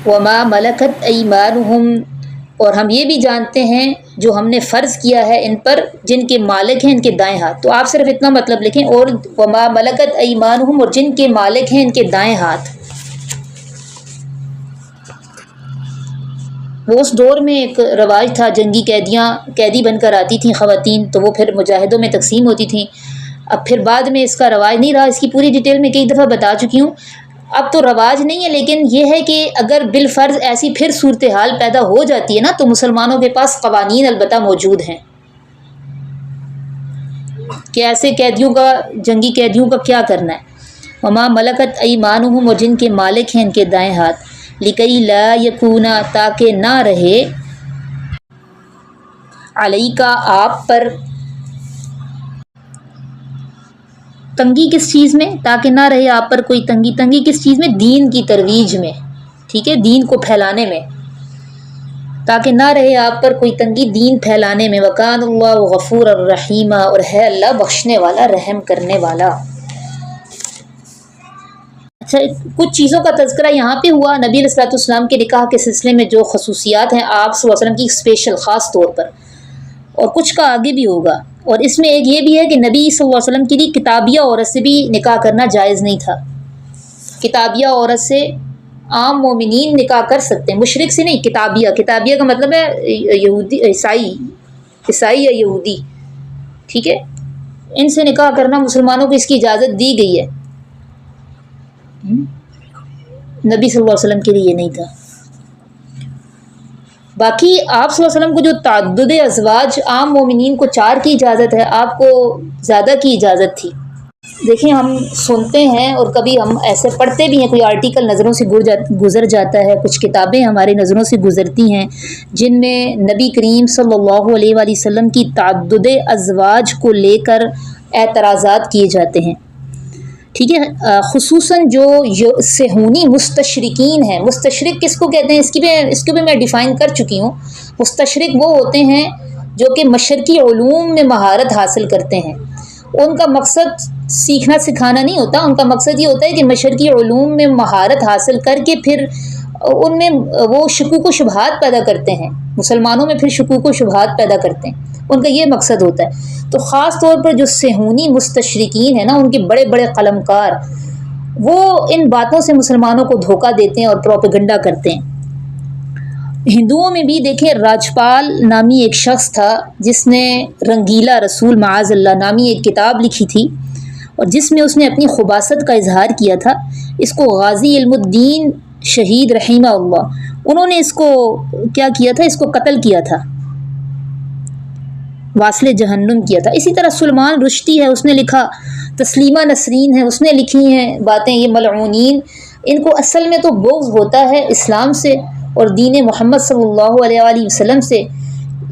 وما ملکت ایمانہم، اور ہم یہ بھی جانتے ہیں جو ہم نے فرض کیا ہے ان پر جن کے مالک ہیں ان کے دائیں ہاتھ، تو آپ صرف اتنا مطلب لکھیں، اور وما ملکت ایمانہم، اور جن کے مالک ہیں ان کے دائیں ہاتھ۔ وہ اس دور میں ایک رواج تھا، جنگی قیدی بن کر آتی تھیں خواتین، تو وہ پھر مجاہدوں میں تقسیم ہوتی تھیں، اب پھر بعد میں اس کا رواج نہیں رہا، اس کی پوری ڈیٹیل میں کئی دفعہ بتا چکی ہوں، اب تو رواج نہیں ہے، لیکن یہ ہے کہ اگر بالفرض ایسی پھر صورتحال پیدا ہو جاتی ہے نا تو مسلمانوں کے پاس قوانین البتہ موجود ہیں کہ ایسے قیدیوں کا، جنگی قیدیوں کا کیا کرنا ہے۔ وما ملکت ایمانہم، اور جن کے مالک ہیں ان کے دائیں ہاتھ، لکی لا یکونا، تاکہ نہ رہے، علیکا، آپ پر، تنگی کس چیز میں؟ تاکہ نہ رہے آپ پر کوئی تنگی کس چیز میں؟ دین کی ترویج میں، ٹھیک ہے، دین کو پھیلانے میں، تاکہ نہ رہے آپ پر کوئی تنگی دین پھیلانے میں، وکان اللہ غفور الرحیم، اور ہے اللہ بخشنے والا، رحم کرنے والا۔ اچھا، کچھ چیزوں کا تذکرہ یہاں پہ ہوا، نبی علیہ الصلوۃ والسلام کے نکاح کے سلسلے میں جو خصوصیات ہیں آپ صلی اللہ علیہ وسلم کی اسپیشل خاص طور پر، اور کچھ کا آگے بھی ہوگا، اور اس میں ایک یہ بھی ہے کہ نبی صلی اللہ علیہ وسلم کے لیے کتابیہ عورت سے بھی نکاح کرنا جائز نہیں تھا، کتابیہ عورت سے عام مومنین نکاح کر سکتے ہیں، مشرک سے نہیں، کتابیہ کا مطلب ہے یہودی، عیسائی یا یہودی، ٹھیک ہے، ان سے نکاح کرنا مسلمانوں کو اس کی اجازت دی گئی ہے، نبی صلی اللہ علیہ وسلم کے لیے یہ نہیں تھا۔ باقی آپ صلی اللہ علیہ وسلم کو جو تعدد ازواج، عام مومنین کو 4 کی اجازت ہے، آپ کو زیادہ کی اجازت تھی۔ دیکھیں، ہم سنتے ہیں اور کبھی ہم ایسے پڑھتے بھی ہیں، کوئی آرٹیکل نظروں سے گزر جاتا ہے، کچھ کتابیں ہماری نظروں سے گزرتی ہیں جن میں نبی کریم صلی اللہ علیہ وآلہ وسلم کی تعدد ازواج کو لے کر اعتراضات کیے جاتے ہیں، ٹھیک ہے، خصوصاً جو صہیونی مستشرقین ہیں۔ مستشرق کس کو کہتے ہیں؟ اس کی بھی میں ڈیفائن کر چکی ہوں۔ مستشرق وہ ہوتے ہیں جو کہ مشرقی علوم میں مہارت حاصل کرتے ہیں، ان کا مقصد سیکھنا سکھانا نہیں ہوتا، ان کا مقصد یہ ہوتا ہے کہ مشرقی علوم میں مہارت حاصل کر کے پھر ان میں وہ شکوک و شبہات پیدا کرتے ہیں، مسلمانوں میں پھر شکوک و شبہات پیدا کرتے ہیں، ان کا یہ مقصد ہوتا ہے۔ تو خاص طور پر جو صہیونی مستشرقین ہیں نا، ان کے بڑے بڑے قلمکار، وہ ان باتوں سے مسلمانوں کو دھوکہ دیتے ہیں اور پروپیگنڈا کرتے ہیں۔ ہندوؤں میں بھی دیکھیں، راجپال نامی ایک شخص تھا جس نے رنگیلا رسول معاذ اللہ نامی ایک کتاب لکھی تھی، اور جس میں اس نے اپنی خباثت کا اظہار کیا تھا۔ اس کو غازی علم الدین شہید رحمہ اللہ انہوں نے اس کو کیا کیا تھا، اس کو قتل کیا تھا، واصل جہنم کیا تھا۔ اسی طرح سلمان رشدی ہے، اس نے لکھا، تسلیمہ نسرین ہے، اس نے لکھی ہیں باتیں، یہ ملعونین، ان کو اصل میں تو بغض ہوتا ہے اسلام سے اور دین محمد صلی اللہ علیہ وآلہ وسلم سے،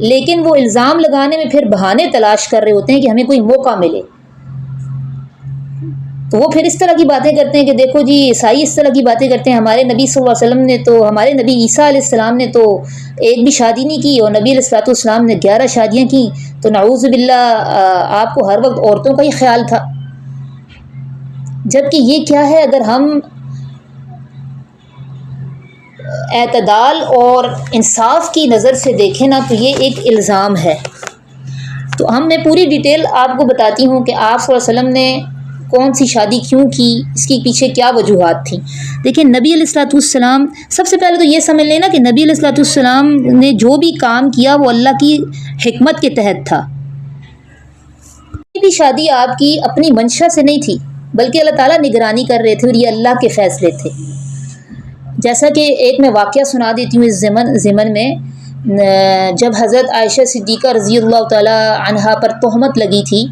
لیکن وہ الزام لگانے میں پھر بہانے تلاش کر رہے ہوتے ہیں کہ ہمیں کوئی موقع ملے، تو وہ پھر اس طرح کی باتیں کرتے ہیں کہ دیکھو جی عیسائی اس طرح کی باتیں کرتے ہیں، ہمارے نبی صلی اللہ علیہ وسلم نے تو، ہمارے نبی عیسیٰ علیہ السلام نے تو ایک بھی شادی نہیں کی اور نبی علیہ السلام نے 11 شادیاں کی، تو نعوذ باللہ آپ کو ہر وقت عورتوں کا ہی خیال تھا۔ جبکہ یہ کیا ہے، اگر ہم اعتدال اور انصاف کی نظر سے دیکھیں نا تو یہ ایک الزام ہے۔ تو میں پوری ڈیٹیل آپ کو بتاتی ہوں کہ آپ صلی اللہ علیہ وسلم نے کون سی شادی کیوں کی، اس کے پیچھے کیا وجوہات تھیں۔ دیکھیں نبی علیہ السلام، سب سے پہلے تو یہ سمجھ لینا کہ نبی علیہ السلام نے جو بھی کام کیا وہ اللہ کی حکمت کے تحت تھا۔ کوئی بھی شادی آپ کی اپنی منشا سے نہیں تھی، بلکہ اللہ تعالیٰ نگرانی کر رہے تھے اور یہ اللہ کے فیصلے تھے۔ جیسا کہ ایک میں واقعہ سنا دیتی ہوں اس ضمن میں، جب حضرت عائشہ صدیقہ رضی اللہ تعالیٰ عنہا پر تہمت لگی تھی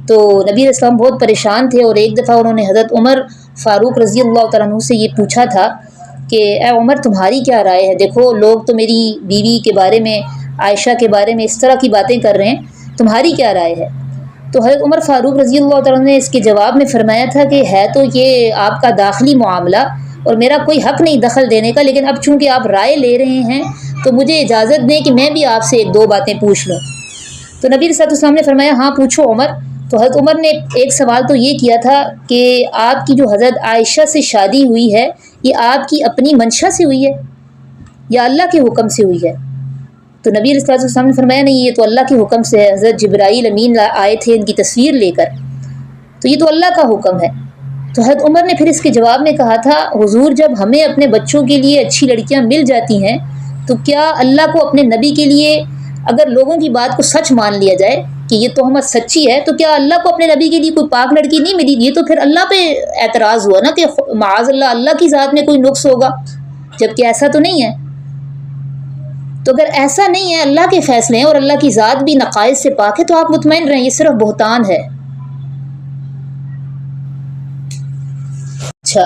تو نبی علیہ السلام بہت پریشان تھے، اور ایک دفعہ انہوں نے حضرت عمر فاروق رضی اللہ تعالیٰ عنہ سے یہ پوچھا تھا کہ اے عمر تمہاری کیا رائے ہے، دیکھو لوگ تو میری بیوی کے بارے میں، عائشہ کے بارے میں اس طرح کی باتیں کر رہے ہیں، تمہاری کیا رائے ہے؟ تو حضرت عمر فاروق رضی اللہ تعالیٰ عنہ نے اس کے جواب میں فرمایا تھا کہ ہے تو یہ آپ کا داخلی معاملہ اور میرا کوئی حق نہیں دخل دینے کا، لیکن اب چونکہ آپ رائے لے رہے ہیں تو مجھے اجازت دیں کہ میں بھی آپ سے ایک دو باتیں پوچھ لوں۔ تو نبی صلی اللہ علیہ وسلم نے فرمایا ہاں پوچھو عمر۔ تو حضرت عمر نے ایک سوال تو یہ کیا تھا کہ آپ کی جو حضرت عائشہ سے شادی ہوئی ہے یہ آپ کی اپنی منشا سے ہوئی ہے یا اللہ کے حکم سے ہوئی ہے؟ تو نبی علیہ السلام نے فرمایا نہیں، یہ تو اللہ کے حکم سے ہے، حضرت جبرائیل امین آئے تھے ان کی تصویر لے کر، تو یہ تو اللہ کا حکم ہے۔ تو حضرت عمر نے پھر اس کے جواب میں کہا تھا حضور جب ہمیں اپنے بچوں کے لیے اچھی لڑکیاں مل جاتی ہیں تو کیا اللہ کو اپنے نبی کے لیے، اگر لوگوں کی بات کو سچ مان لیا جائے کہ یہ تہمت سچی ہے، تو کیا اللہ کو اپنے نبی کے لیے کوئی پاک لڑکی نہیں ملی؟ یہ تو پھر اللہ پہ اعتراض ہوا نا کہ معاذ اللہ کی ذات میں کوئی نقص ہوگا، جبکہ ایسا تو نہیں ہے۔ تو اگر ایسا نہیں ہے، اللہ کے فیصلے ہیں اور اللہ کی ذات بھی نقائص سے پاک ہے، تو آپ مطمئن رہیں، یہ صرف بہتان ہے۔ اچھا،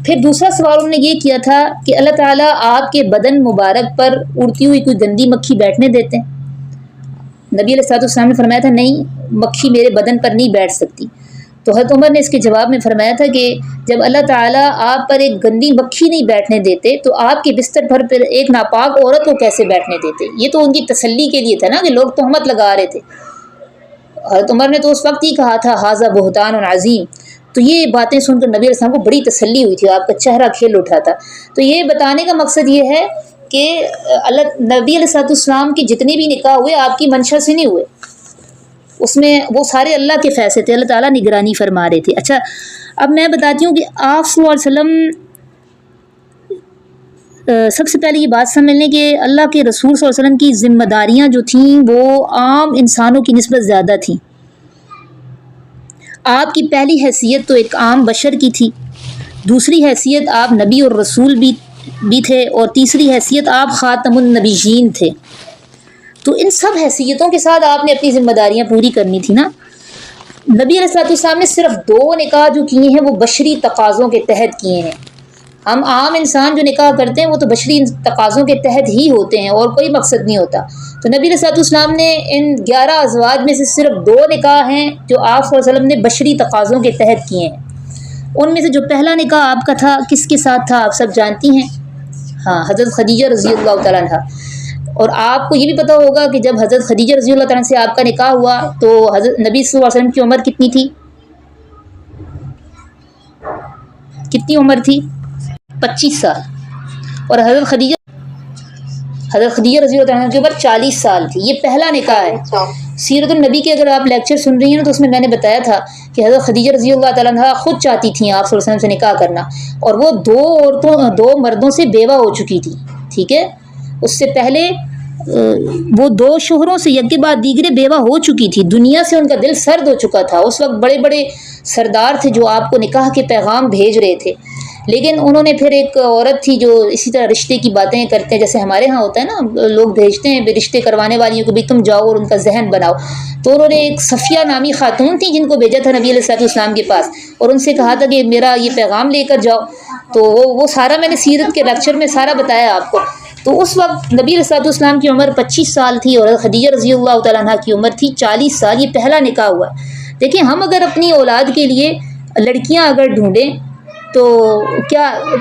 پھر دوسرا سوال انہوں نے یہ کیا تھا کہ اللہ تعالیٰ آپ کے بدن مبارک پر اڑتی ہوئی کوئی گندی مکھی بیٹھنے دیتے ہیں؟ نبی علیہ السلام نے فرمایا تھا نہیں، مکھی میرے بدن پر نہیں بیٹھ سکتی۔ تو حضرت عمر نے اس کے جواب میں فرمایا تھا کہ جب اللہ تعالیٰ آپ پر ایک گندی مکھی نہیں بیٹھنے دیتے تو آپ کے بستر پر پھر ایک ناپاک عورت کو کیسے بیٹھنے دیتے؟ یہ تو ان کی تسلی کے لیے تھا نا کہ لوگ تہمت لگا رہے تھے۔ حضرت عمر نے تو اس وقت ہی کہا تھا ھذا بہتان عظیم۔ تو یہ باتیں سن کر نبی علیہ السلام کو بڑی تسلی ہوئی تھی، آپ کا چہرہ کھل اٹھا تھا۔ تو یہ بتانے کا مقصد یہ ہے کہ نبی علیہ السلام کے جتنے بھی نکاح ہوئے آپ کی منشا سے نہیں ہوئے، اس میں وہ سارے اللہ کے فیصلے تھے، اللہ تعالیٰ نگرانی فرما رہے تھے۔ اچھا، اب میں بتاتی ہوں کہ آپ صلی اللہ علیہ وسلم، سب سے پہلے یہ بات سمجھ لیں کہ اللہ کے رسول صلی اللہ علیہ وسلم کی ذمہ داریاں جو تھیں وہ عام انسانوں کی نسبت زیادہ تھیں۔ آپ کی پہلی حیثیت تو ایک عام بشر کی تھی، دوسری حیثیت آپ نبی اور رسول بھی تھے، اور تیسری حیثیت آپ خاتم النبیین تھے۔ تو ان سب حیثیتوں کے ساتھ آپ نے اپنی ذمہ داریاں پوری کرنی تھی نا۔ نبی علیہ السلام نے صرف 2 نکاح جو کیے ہیں وہ بشری تقاضوں کے تحت کیے ہیں۔ ہم عام انسان جو نکاح کرتے ہیں وہ تو بشری تقاضوں کے تحت ہی ہوتے ہیں اور کوئی مقصد نہیں ہوتا۔ تو نبی علیہ السلام نے ان 11 ازواج میں سے صرف 2 نکاح ہیں جو آپ صلی اللہ علیہ وسلم نے بشری تقاضوں کے تحت کیے ہیں۔ ان میں سے جو پہلا نکاح آپ کا تھا کس کے ساتھ تھا آپ سب جانتی ہیں، ہاں، حضرت خدیجہ رضی اللہ تعالیٰ عنہ۔ اور آپ کو یہ بھی پتہ ہوگا کہ جب حضرت خدیجہ رضی اللہ تعالیٰ عنہ سے آپ کا نکاح ہوا تو حضرت نبی صلی اللہ علیہ وسلم کی عمر کتنی تھی؟ کتنی عمر تھی؟ 25 سال۔ اور حضرت خدیجہ رضی اللہ عنہ کی عمر 40 سال تھی۔ یہ پہلا نکاح ہے۔ سیرت النبی کے اگر آپ لیکچر سن رہی ہیں نا تو اس میں نے بتایا تھا کہ حضرت خدیجہ رضی اللہ تعالیٰ عنہ خود چاہتی تھیں آپ صلی اللہ علیہ وسلم سے نکاح کرنا، اور وہ 2 مردوں سے بیوہ ہو چکی تھی، ٹھیک ہے؟ اس سے پہلے وہ 2 شوہروں سے یک کے بعد دیگرے بیوہ ہو چکی تھی، دنیا سے ان کا دل سرد ہو چکا تھا۔ اس وقت بڑے بڑے سردار تھے جو آپ کو نکاح کے پیغام بھیج رہے تھے، لیکن انہوں نے پھر ایک عورت تھی جو اسی طرح رشتے کی باتیں کرتے ہیں، جیسے ہمارے ہاں ہوتا ہے نا، لوگ بھیجتے ہیں رشتے کروانے والیوں کو بھی تم جاؤ اور ان کا ذہن بناؤ، تو انہوں نے ایک صفیہ نامی خاتون تھی جن کو بھیجا تھا نبی علیہ الصلوۃ والسلام کے پاس، اور ان سے کہا تھا کہ میرا یہ پیغام لے کر جاؤ. تو وہ سارا میں نے سیرت کے لیکچر میں سارا بتایا آپ کو. تو اس وقت نبی علیہ الصلوۃ والسلام کی عمر 25 سال تھی اور خدیجہ رضی اللہ تعالیٰ عنہ کی عمر تھی 40 سال. یہ پہلا نکاح ہوا. دیکھیں ہم اگر اپنی اولاد کے لیے لڑکیاں اگر ڈھونڈیں تو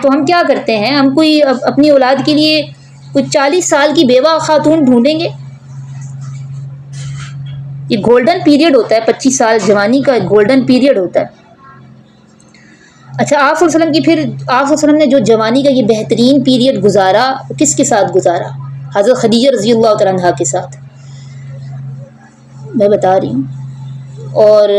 ہم کیا کرتے ہیں، ہم کوئی اپنی اولاد کے لیے کوئی 40 سال کی بیوہ خاتون ڈھونڈیں گے. یہ گولڈن پیریڈ ہوتا ہے، 25 سال جوانی کا گولڈن پیریڈ ہوتا ہے. اچھا، آپ صلی اللہ علیہ وسلم کی پھر آپ صلی اللہ علیہ وسلم نے جو جوانی کا یہ بہترین پیریڈ گزارا، کس کے ساتھ گزارا؟ حضرت خدیجہ رضی اللہ تعالیٰ عنہا کے ساتھ میں بتا رہی ہوں. اور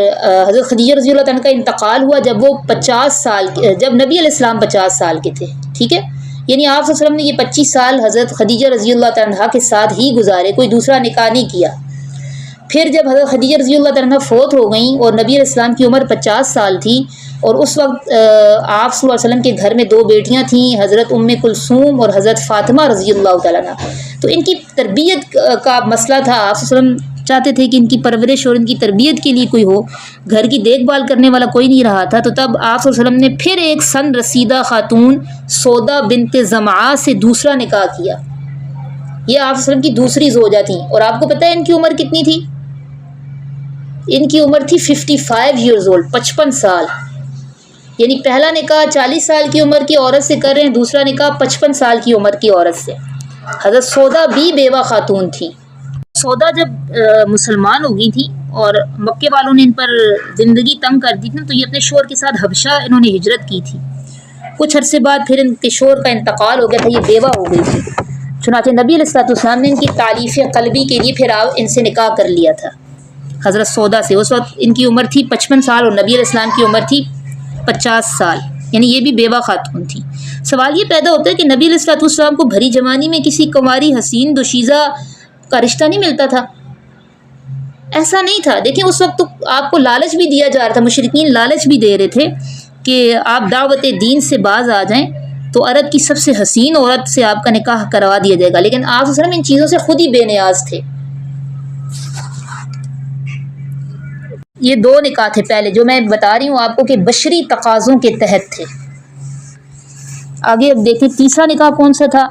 حضرت خدیجہ رضی اللہ تعالیٰ عنہ کا انتقال ہوا جب وہ 50 سال جب نبی علیہ السلام 50 سال کے تھے. ٹھیک ہے، یعنی آپ صلی اللہ علیہ وسلم نے یہ 25 سال حضرت خدیجہ رضی اللہ تعالیٰ عنہا کے ساتھ ہی گزارے، کوئی دوسرا نکاح نہیں کیا. پھر جب حضرت خدیجہ رضی اللہ تعالیٰ عنہ فوت ہو گئیں اور نبی علیہ السلام کی عمر 50 سال تھی، اور اس وقت آپ صلی اللہ علیہ وسلم کے گھر میں 2 بیٹیاں تھیں، حضرت ام کلثوم اور حضرت فاطمہ رضی اللہ تعالیٰ عنہ. تو ان کی تربیت کا مسئلہ تھا. آپ صلی اللہ علیہ وسلم چاہتے تھے کہ ان کی پرورش اور ان کی تربیت کے لیے کوئی ہو، گھر کی دیکھ بھال کرنے والا کوئی نہیں رہا تھا. تو تب آپ صلی اللہ علیہ وسلم نے پھر ایک سن رسیدہ خاتون سودا بنت زمعہ سے دوسرا نکاح کیا. یہ آپ صلی اللہ علیہ وسلم کی دوسری زوجہ تھیں. اور آپ کو پتہ ہے ان کی عمر کتنی تھی؟ ان کی عمر تھی 55 ایئرز اولڈ، 55 سال. یعنی پہلا نکاح 40 سال کی عمر کی عورت سے کر رہے ہیں، دوسرا نکاح 55 سال کی عمر کی عورت سے. حضرت سودا بھی بیوہ خاتون تھی. سودا جب مسلمان ہو گئی تھی اور مکے والوں نے ان پر زندگی تنگ کر دی تھی، تو یہ اپنے شوہر کے ساتھ حبشہ انہوں نے ہجرت کی تھی. کچھ عرصے بعد پھر ان کے شوہر کا انتقال ہو گیا تھا، یہ بیوہ ہو گئی تھی. چنانچہ نبی علیہ الصلوۃ والسلام نے ان کی تعلیف قلبی کے لیے پھر ان سے نکاح کر لیا تھا حضرت سودا سے. اس وقت ان کی عمر تھی 55 سال اور نبی علیہ السلام کی عمر تھی 50 سال، یعنی یہ بھی بیوہ خاتون تھی. سوال یہ پیدا ہوتا ہے کہ نبی علیہ الصلوۃ والسلام کو بھری جوانی میں کسی کنواری حسین دوشیزہ کا رشتہ نہیں ملتا تھا؟ ایسا نہیں تھا. دیکھیں اس وقت تو آپ کو لالچ بھی دیا جا رہا تھا، مشرکین لالچ بھی دے رہے تھے کہ آپ دعوت دین سے باز آ جائیں تو عرب کی سب سے حسین عورت سے آپ کا نکاح کروا دیا جائے گا. لیکن آپ صلی اللہ علیہ وسلم ان چیزوں سے خود ہی بے نیاز تھے. یہ 2 نکاح تھے پہلے جو میں بتا رہی ہوں آپ کو کہ بشری تقاضوں کے تحت تھے. آگے اب دیکھیں تیسرا نکاح کون سا تھا.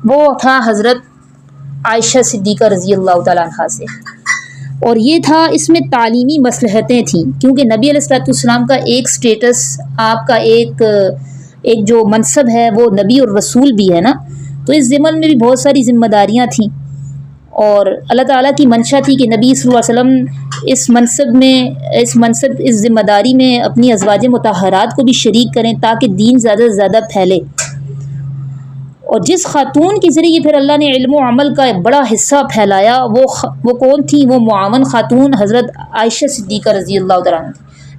وہ تھا حضرت عائشہ صدیقہ رضی اللہ تعالیٰ عنہ سے. اور یہ تھا، اس میں تعلیمی مصلحتیں تھیں، کیونکہ نبی علیہ الصلوۃ والسلام کا ایک سٹیٹس، آپ کا ایک جو منصب ہے وہ نبی اور رسول بھی ہے نا، تو اس ضمن میں بھی بہت ساری ذمہ داریاں تھیں. اور اللہ تعالیٰ کی منشا تھی کہ نبی صلی اللہ علیہ وسلم اس ذمہ داری میں اپنی ازواج مطہرات کو بھی شریک کریں تاکہ دین زیادہ سے زیادہ پھیلے. اور جس خاتون کے ذریعے پھر اللہ نے علم و عمل کا ایک بڑا حصہ پھیلایا وہ کون تھی؟ وہ معاون خاتون حضرت عائشہ صدیقہ رضی اللہ تعالیٰ عنہ،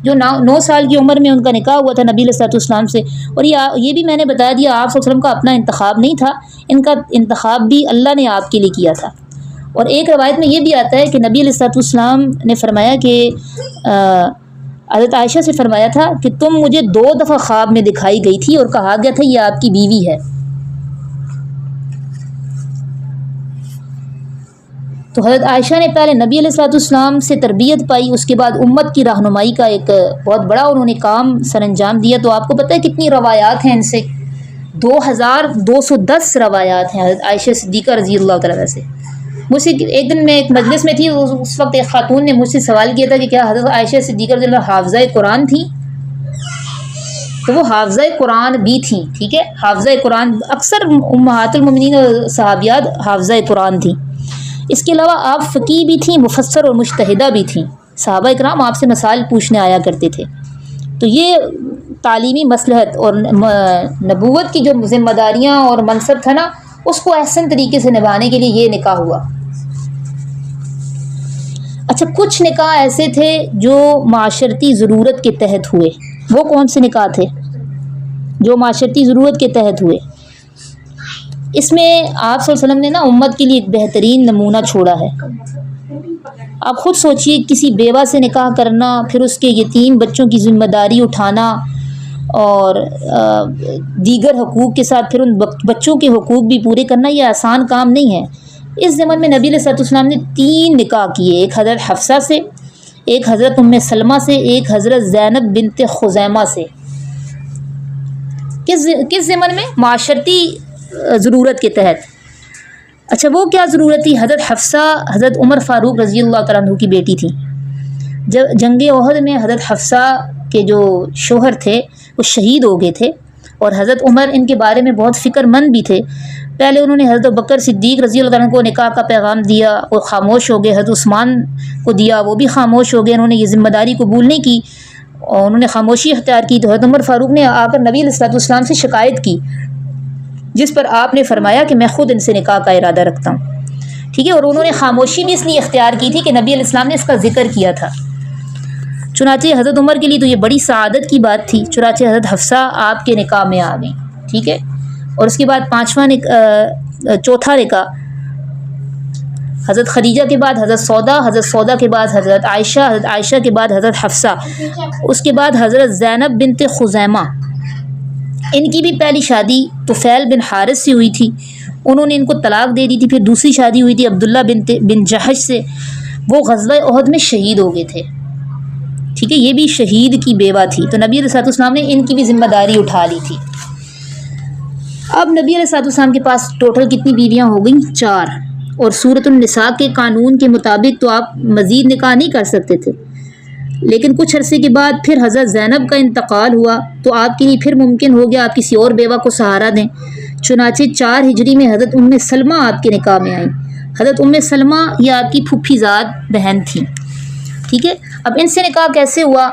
جو 9 سال کی عمر میں ان کا نکاح ہوا تھا نبی علیہ الصلوۃ والسلام سے. اور یہ بھی میں نے بتا دیا، آپ صلی اللہ علیہ وسلم کا اپنا انتخاب نہیں تھا، ان کا انتخاب بھی اللہ نے آپ کے لیے کیا تھا. اور ایک روایت میں یہ بھی آتا ہے کہ نبی علیہ الصلوۃ والسلام نے فرمایا کہ حضرت عائشہ سے فرمایا تھا کہ تم مجھے 2 دفعہ خواب میں دکھائی گئی تھی اور کہا گیا تھا یہ آپ کی بیوی ہے. تو حضرت عائشہ نے پہلے نبی علیہ الصلوۃ والسلام سے تربیت پائی، اس کے بعد امت کی رہنمائی کا ایک بہت بڑا انہوں نے کام سر انجام دیا. تو آپ کو پتہ ہے کتنی روایات ہیں ان سے؟ 2210 روایات ہیں حضرت عائشہ صدیقہ رضی اللہ تعالیٰ سے. مجھ سے ایک دن میں ایک مجلس میں تھی، اس وقت ایک خاتون نے مجھ سے سوال کیا تھا کہ کیا حضرت عائشہ صدیقہ رضی اللہ حافظہ قرآن تھی؟ تو وہ حافظہ قرآن بھی تھیں. ٹھیک ہے، حافظہ قرآن، اکثر امہات المومنین اور صحابیات حافظہ قرآن تھیں. اس کے علاوہ آپ فقیہ بھی تھیں، مفسر اور مجتہدہ بھی تھیں. صحابہ اکرام آپ سے مسائل پوچھنے آیا کرتے تھے. تو یہ تعلیمی مصلحت اور نبوت کی جو ذمہ داریاں اور منصب تھا نا، اس کو احسن طریقے سے نبھانے کے لیے یہ نکاح ہوا. اچھا، کچھ نکاح ایسے تھے جو معاشرتی ضرورت کے تحت ہوئے. وہ کون سے نکاح تھے جو معاشرتی ضرورت کے تحت ہوئے؟ اس میں آپ صلی اللہ علیہ وسلم نے نا امت کے لیے ایک بہترین نمونہ چھوڑا ہے. آپ خود سوچئے، کسی بیوہ سے نکاح کرنا، پھر اس کے یتیم بچوں کی ذمہ داری اٹھانا، اور دیگر حقوق کے ساتھ پھر ان بچوں کے حقوق بھی پورے کرنا یہ آسان کام نہیں ہے۔ اس زمن میں نبی علیہ الصلوۃ والسلام نے 3 نکاح کیے، ایک حضرت حفصہ سے، ایک حضرت ام سلمہ سے، ایک حضرت زینب بنت خزیمہ سے۔ کس زمن میں؟ معاشرتی ضرورت کے تحت۔ اچھا وہ کیا ضرورت تھی؟ حضرت حفصہ حضرت عمر فاروق رضی اللہ تعالیٰ عنہ کی بیٹی تھی۔ جب جنگ احد میں حضرت حفصہ کے جو شوہر تھے وہ شہید ہو گئے تھے، اور حضرت عمر ان کے بارے میں بہت فکر مند بھی تھے۔ پہلے انہوں نے حضرت بکر صدیق رضی اللہ عنہ کو نکاح کا پیغام دیا، وہ خاموش ہو گئے۔ حضرت عثمان کو دیا، وہ بھی خاموش ہو گئے، انہوں نے یہ ذمہ داری قبول نہیں کی اور انہوں نے خاموشی اختیار کی۔ تو حضرت عمر فاروق نے آ کر نبی علیہ الصلوۃ والسلام سے شکایت کی، جس پر آپ نے فرمایا کہ میں خود ان سے نکاح کا ارادہ رکھتا ہوں، ٹھیک ہے۔ اور انہوں نے خاموشی بھی اس لیے اختیار کی تھی کہ نبی علیہ السلام نے اس کا ذکر کیا تھا۔ چنانچہ حضرت عمر کے لیے تو یہ بڑی سعادت کی بات تھی، چنانچہ حضرت حفصہ آپ کے نکاح میں آ گئیں، ٹھیک ہے۔ اور اس کے بعد چوتھا نکاح حضرت خدیجہ کے بعد حضرت سودا کے بعد حضرت عائشہ کے بعد حضرت حفصہ، اس کے بعد حضرت زینب بنت خزیمہ۔ ان کی بھی پہلی شادی طفیل بن حارث سے ہوئی تھی، انہوں نے ان کو طلاق دے دی تھی۔ پھر دوسری شادی ہوئی تھی عبداللہ بن جحش سے، وہ غزوہ احد میں شہید ہو گئے تھے، ٹھیک ہے۔ یہ بھی شہید کی بیوہ تھی، تو نبی علیہ الصلوۃ والسلام نے ان کی بھی ذمہ داری اٹھا لی تھی۔ اب نبی علیہ الصلوۃ والسلام کے پاس ٹوٹل کتنی بیویاں ہو گئیں؟ 4، اور سورۃ النساء کے قانون کے مطابق تو آپ مزید نکاح نہیں کر سکتے تھے، لیکن کچھ عرصے کے بعد پھر حضرت زینب کا انتقال ہوا تو آپ کے لیے پھر ممکن ہو گیا آپ کسی اور بیوہ کو سہارا دیں۔ چنانچہ 4 ہجری میں حضرت ام سلمہ آپ کے نکاح میں آئیں۔ حضرت ام سلمہ یہ آپ کی پھوپھی زاد بہن تھیں، ٹھیک ہے۔ اب ان سے نکاح کیسے ہوا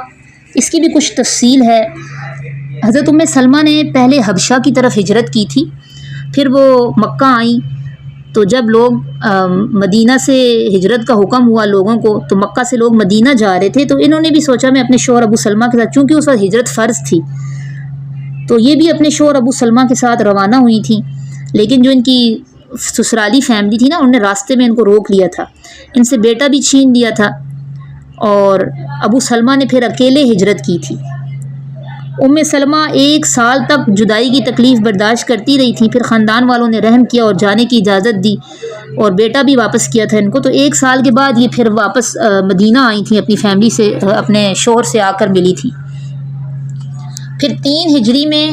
اس کی بھی کچھ تفصیل ہے۔ حضرت ام سلمہ نے پہلے حبشہ کی طرف ہجرت کی تھی، پھر وہ مکہ آئیں، تو جب لوگ مدینہ سے ہجرت کا حکم ہوا لوگوں کو، تو مکہ سے لوگ مدینہ جا رہے تھے، تو انہوں نے بھی سوچا میں اپنے شوہر ابو سلمہ کے ساتھ، چونکہ اس وقت ہجرت فرض تھی، تو یہ بھی اپنے شوہر ابو سلمہ کے ساتھ روانہ ہوئی تھیں۔ لیکن جو ان کی سسرالی فیملی تھی نا، انہوں نے راستے میں ان کو روک لیا تھا، ان سے بیٹا بھی چھین لیا تھا، اور ابو سلمہ نے پھر اکیلے ہجرت کی تھی۔ ام سلمہ 1 سال تک جدائی کی تکلیف برداشت کرتی رہی تھی، پھر خاندان والوں نے رحم کیا اور جانے کی اجازت دی، اور بیٹا بھی واپس کیا تھا ان کو، تو 1 سال کے بعد یہ پھر واپس مدینہ آئی تھیں، اپنی فیملی سے، اپنے شوہر سے آ کر ملی تھیں۔ پھر 3 ہجری میں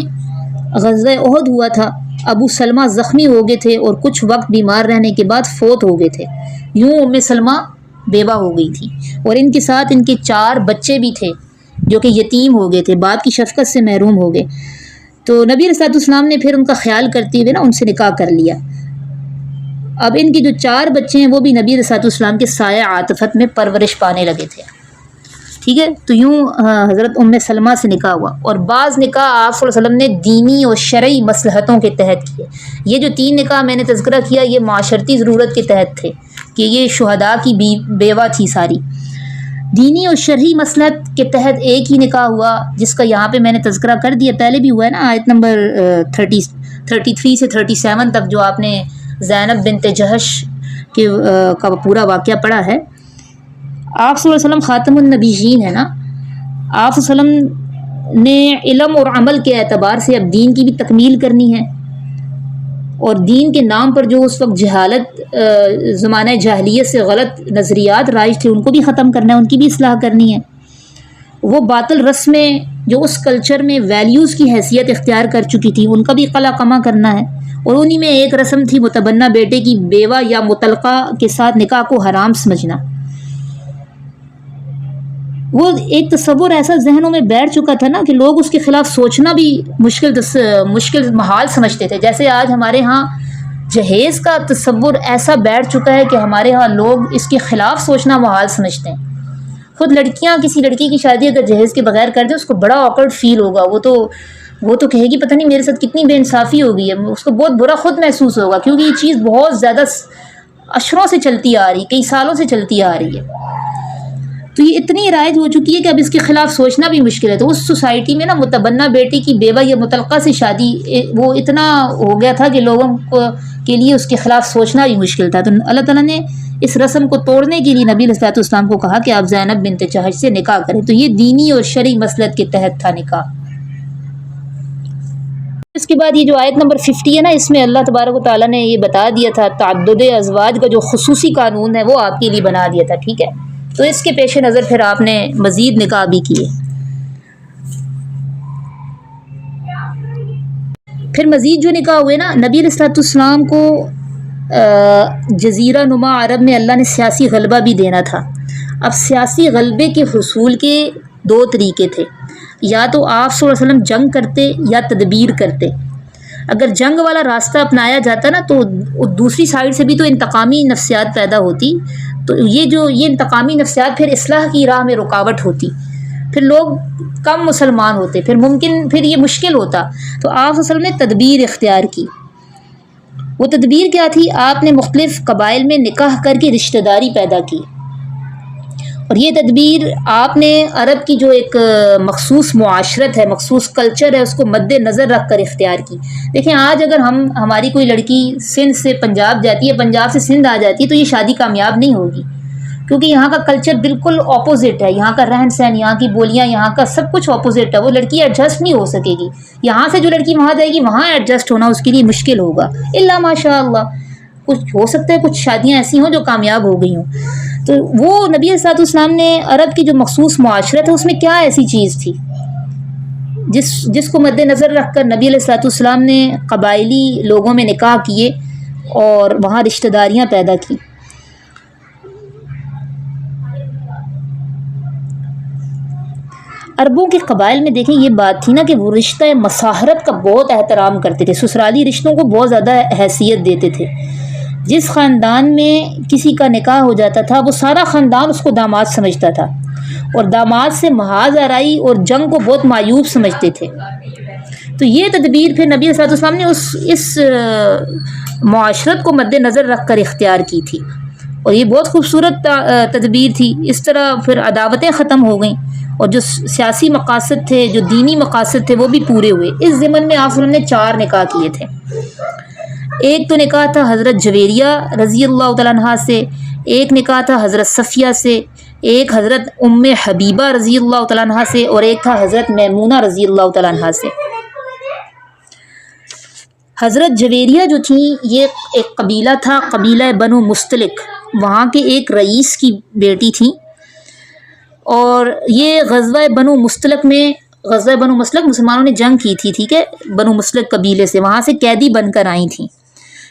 غزوہ احد ہوا تھا، ابو سلمہ زخمی ہو گئے تھے اور کچھ وقت بیمار رہنے کے بعد فوت ہو گئے تھے، یوں ام سلمہ بیوہ ہو گئی تھی، اور ان کے ساتھ ان کے 4 بچے بھی تھے جو کہ یتیم ہو گئے تھے، باپ کی شفقت سے محروم ہو گئے۔ تو نبی علیہ الصلوۃ والسلام نے پھر ان کا خیال کرتے ہوئے نا ان سے نکاح کر لیا۔ اب ان کے جو 4 بچے ہیں وہ بھی نبی علیہ الصلوۃ والسلام کے سایہ عاطفت میں پرورش پانے لگے تھے، ٹھیک ہے۔ تو یوں حضرت ام سلمہ سے نکاح ہوا، اور بعض نکاح آپ صلی اللہ علیہ وسلم نے دینی اور شرعی مصلحتوں کے تحت کیے۔ یہ جو 3 نکاح میں نے تذکرہ کیا یہ معاشرتی ضرورت کے تحت تھے، کہ یہ شہداء کی بیوہ تھی ساری۔ دینی اور شرعی مصلحت کے تحت ایک ہی نکاح ہوا، جس کا یہاں پہ میں نے تذکرہ کر دیا، پہلے بھی ہوا ہے نا، آیت نمبر 33 سے 37 تک جو آپ نے زینب بنت جحش کا پورا واقعہ پڑھا ہے۔ آپ صلی اللہ علیہ وسلم خاتم النبیین ہے نا، آپ صلی اللہ علیہ وسلم نے علم اور عمل کے اعتبار سے اب دین کی بھی تکمیل کرنی ہے، اور دین کے نام پر جو اس وقت جہالت، زمانہ جاہلیت سے غلط نظریات رائج تھے ان کو بھی ختم کرنا ہے، ان کی بھی اصلاح کرنی ہے۔ وہ باطل رسمیں جو اس کلچر میں ویلیوز کی حیثیت اختیار کر چکی تھی ان کا بھی قلع کما کرنا ہے، اور انہی میں ایک رسم تھی متبنہ بیٹے کی بیوہ یا مطلقہ کے ساتھ نکاح کو حرام سمجھنا۔ وہ ایک تصور ایسا ذہنوں میں بیٹھ چکا تھا نا کہ لوگ اس کے خلاف سوچنا بھی مشکل محال سمجھتے تھے۔ جیسے آج ہمارے ہاں جہیز کا تصور ایسا بیٹھ چکا ہے کہ ہمارے ہاں لوگ اس کے خلاف سوچنا محال سمجھتے ہیں۔ خود لڑکیاں کسی لڑکی کی شادی اگر جہیز کے بغیر کر دیں اس کو بڑا آکورڈ فیل ہوگا، وہ تو کہے گی پتہ نہیں میرے ساتھ کتنی بے انصافی ہو گئی ہے، اس کو بہت برا خود محسوس ہوگا، کیونکہ یہ چیز بہت زیادہ اشروں سے چلتی آ رہی، کئی سالوں سے چلتی آ رہی ہے، تو یہ اتنی رائج ہو چکی ہے کہ اب اس کے خلاف سوچنا بھی مشکل ہے۔ تو اس سوسائٹی میں نا متبنہ بیٹی کی بیوہ یا مطلقہ سے شادی وہ اتنا ہو گیا تھا کہ لوگوں کے لیے اس کے خلاف سوچنا بھی مشکل تھا۔ تو اللہ تعالیٰ نے اس رسم کو توڑنے کے لیے نبی علیہ السلام کو کہا کہ آپ زینب بنت جحش سے نکاح کریں، تو یہ دینی اور شرعی مصلحت کے تحت تھا نکاح۔ اس کے بعد یہ جو آیت نمبر 50 ہے نا، اس میں اللہ تبارک و تعالیٰ نے یہ بتا دیا تھا تعدد ازواج کا جو خصوصی قانون ہے وہ آپ کے لیے بنا دیا تھا، ٹھیک ہے؟ تو اس کے پیش نظر پھر آپ نے مزید نکاح بھی کیے۔ پھر مزید جو نکاح ہوئے نا، نبی علیہ الصلوۃ والسلام کو جزیرہ نما عرب میں اللہ نے سیاسی غلبہ بھی دینا تھا۔ اب سیاسی غلبے کے حصول کے دو طریقے تھے، یا تو آپ صلی اللہ علیہ وسلم جنگ کرتے یا تدبیر کرتے۔ اگر جنگ والا راستہ اپنایا جاتا نا تو دوسری سائڈ سے بھی تو انتقامی نفسیات پیدا ہوتی، تو یہ انتقامی نفسیات پھر اصلاح کی راہ میں رکاوٹ ہوتی، پھر لوگ کم مسلمان ہوتے، پھر یہ مشکل ہوتا۔ تو آپ صلی اللہ علیہ وسلم نے تدبیر اختیار کی۔ وہ تدبیر کیا تھی؟ آپ نے مختلف قبائل میں نکاح کر کے رشتہ داری پیدا کی، اور یہ تدبیر آپ نے عرب کی جو ایک مخصوص معاشرت ہے، مخصوص کلچر ہے، اس کو مد نظر رکھ کر اختیار کی۔ دیکھیں آج اگر ہماری کوئی لڑکی سندھ سے پنجاب جاتی ہے، پنجاب سے سندھ آ جاتی ہے، تو یہ شادی کامیاب نہیں ہوگی، کیونکہ یہاں کا کلچر بالکل اپوزٹ ہے، یہاں کا رہن سہن، یہاں کی بولیاں، یہاں کا سب کچھ اپوزٹ ہے۔ وہ لڑکی ایڈجسٹ نہیں ہو سکے گی، یہاں سے جو لڑکی وہاں جائے گی وہاں ایڈجسٹ ہونا اس کے لیے مشکل ہوگا، الا ماشاء اللہ کچھ ہو سکتا ہے، کچھ شادیاں ایسی ہوں جو کامیاب ہو گئی ہوں۔ تو وہ نبی علیہ الصلوۃ والسلام نے عرب کی جو مخصوص معاشرت ہے اس میں کیا ایسی چیز تھی جس کو مد نظر رکھ کر نبی علیہ الصلوۃ والسلام نے قبائلی لوگوں میں نکاح کیے اور وہاں رشتہ داریاں پیدا کی۔ عربوں کے قبائل میں دیکھیں یہ بات تھی نا کہ وہ رشتہ مساہرت کا بہت احترام کرتے تھے، سسرالی رشتوں کو بہت زیادہ حیثیت دیتے تھے۔ جس خاندان میں کسی کا نکاح ہو جاتا تھا وہ سارا خاندان اس کو داماد سمجھتا تھا، اور داماد سے محاذ آرائی اور جنگ کو بہت معیوب سمجھتے تھے۔ تو یہ تدبیر پھر نبی صلی اللہ علیہ وسلم نے اس معاشرت کو مد نظر رکھ کر اختیار کی تھی، اور یہ بہت خوبصورت تدبیر تھی۔ اس طرح پھر عداوتیں ختم ہو گئیں، اور جو سیاسی مقاصد تھے، جو دینی مقاصد تھے، وہ بھی پورے ہوئے۔ اس ضمن میں آپ صلی اللہ علیہ وسلم نے 4 نکاح کیے تھے۔ ایک تو نکاح تھا حضرت جویریہ رضی اللہ تعالیٰ عنہ سے، ایک نکاح تھا حضرت صفیہ سے، ایک حضرت ام حبیبہ رضی اللہ تعالیٰ عنہ سے، اور ایک تھا حضرت میمونہ رضی اللہ تعالیٰ عنہ سے۔ حضرت جویریہ جو تھیں یہ ایک قبیلہ تھا، قبیلہ بنو مستلق، وہاں کے ایک رئیس کی بیٹی تھیں، اور یہ غزوہ بنو مستلق مسلمانوں نے جنگ کی تھی، ٹھیک ہے، بنو مستلق قبیلے سے، وہاں سے قیدی بن کر آئی تھیں۔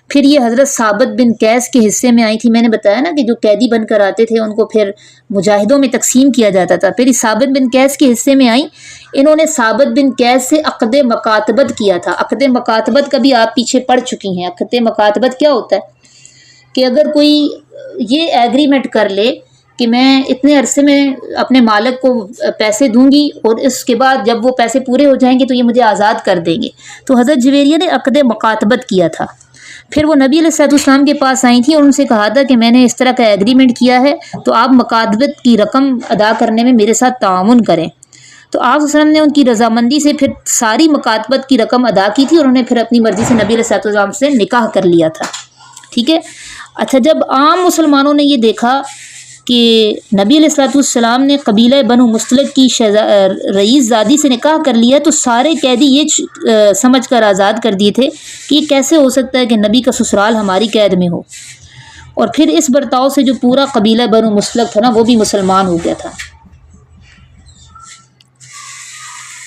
پھر یہ حضرت ثابت بن قیس کے حصے میں آئی تھی۔ میں نے بتایا نا کہ جو قیدی بن کر آتے تھے ان کو پھر مجاہدوں میں تقسیم کیا جاتا تھا۔ پھر یہ ثابت بن قیس کے حصے میں آئیں، انہوں نے ثابت بن قیس سے عقد مکاتبت کیا تھا۔ عقد مکاتبت کا بھی آپ پیچھے پڑھ چکی ہیں۔ عقد مکاتبت کیا ہوتا ہے کہ اگر کوئی یہ ایگریمنٹ کر لے کہ میں اتنے عرصے میں اپنے مالک کو پیسے دوں گی، اور اس کے بعد جب وہ پیسے پورے ہو جائیں گے تو یہ مجھے آزاد کر دیں گے، تو حضرت جویریہ نے عقد مکاتبت کیا تھا۔ پھر وہ نبی علیہ الصلوۃ والسلام کے پاس آئی تھیں اور ان سے کہا تھا کہ میں نے اس طرح کا ایگریمنٹ کیا ہے، تو آپ مکاتبت کی رقم ادا کرنے میں میرے ساتھ تعاون کریں۔ تو آپ صلی اللہ علیہ وسلم نے ان کی رضامندی سے پھر ساری مکاتبت کی رقم ادا کی تھی، اور انہوں نے پھر اپنی مرضی سے نبی علیہ الصلوۃ والسلام سے نکاح کر لیا تھا، ٹھیک ہے۔ اچھا، جب عام مسلمانوں نے یہ دیکھا کہ نبی علیہ الصلوۃ والسلام نے قبیلہ بنو مستلق کی رئیس زادی سے نکاح کر لیا، تو سارے قیدی یہ سمجھ کر آزاد کر دیے تھے کہ یہ کیسے ہو سکتا ہے کہ نبی کا سسرال ہماری قید میں ہو، اور پھر اس برتاؤ سے جو پورا قبیلہ بنو مستلق تھا نا وہ بھی مسلمان ہو گیا تھا۔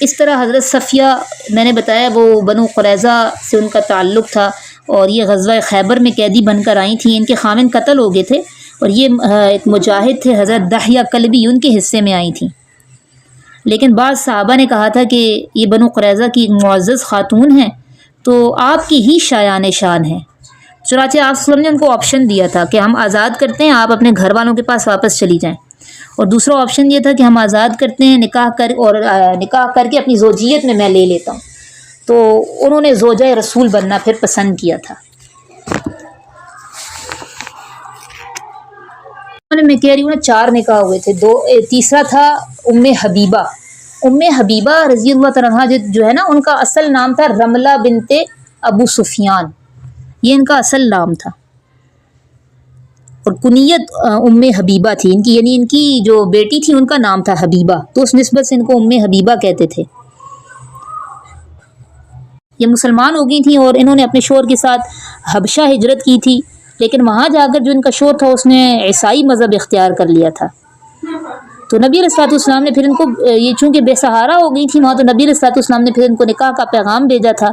اس طرح حضرت صفیہ میں نے بتایا وہ بنو قریظہ سے ان کا تعلق تھا، اور یہ غزوہ خیبر میں قیدی بن کر آئی تھیں۔ ان کے خامن قتل ہو گئے تھے، اور یہ ایک مجاہد تھے حضرت دحیہ کلبی، ان کے حصے میں آئی تھیں۔ لیکن بعض صحابہ نے کہا تھا کہ یہ بنو قریظہ کی معزز خاتون ہیں، تو آپ کی ہی شایان شان ہیں۔ چنانچہ آپ صلی اللہ علیہ وسلم نے ان کو آپشن دیا تھا کہ ہم آزاد کرتے ہیں، آپ اپنے گھر والوں کے پاس واپس چلی جائیں، اور دوسرا آپشن یہ تھا کہ ہم آزاد کرتے ہیں، نکاح کر کے اپنی زوجیت میں لے لیتا ہوں۔ تو انہوں نے زوجہ رسول بننا پھر پسند کیا تھا۔ میں کہہ رہی ہوں نا 4 نکاح ہوئے تھے، تیسرا تھا ام حبیبہ رضی اللہ تعالیٰ عنہ، جو ہے نا ان کا اصل نام تھا رملہ بنت ابو سفیان، یہ ان کا اصل نام تھا، اور کنیت ام حبیبہ تھی ان کی، یعنی ان کی جو بیٹی تھی ان کا نام تھا حبیبہ، تو اس نسبت سے ان کو ام حبیبہ کہتے تھے۔ یہ مسلمان ہو گئی تھیں اور انہوں نے اپنے شوہر کے ساتھ حبشہ ہجرت کی تھی، لیکن وہاں جا کر جو ان کا شوہر تھا اس نے عیسائی مذہب اختیار کر لیا تھا۔ تو نبی علیہ الصلوۃ والسلام نے پھر ان کو یہ چونکہ بے سہارا ہو گئی تھی وہاں، تو نبی علیہ الصلوۃ والسلام نے پھر ان کو نکاح کا پیغام بھیجا تھا۔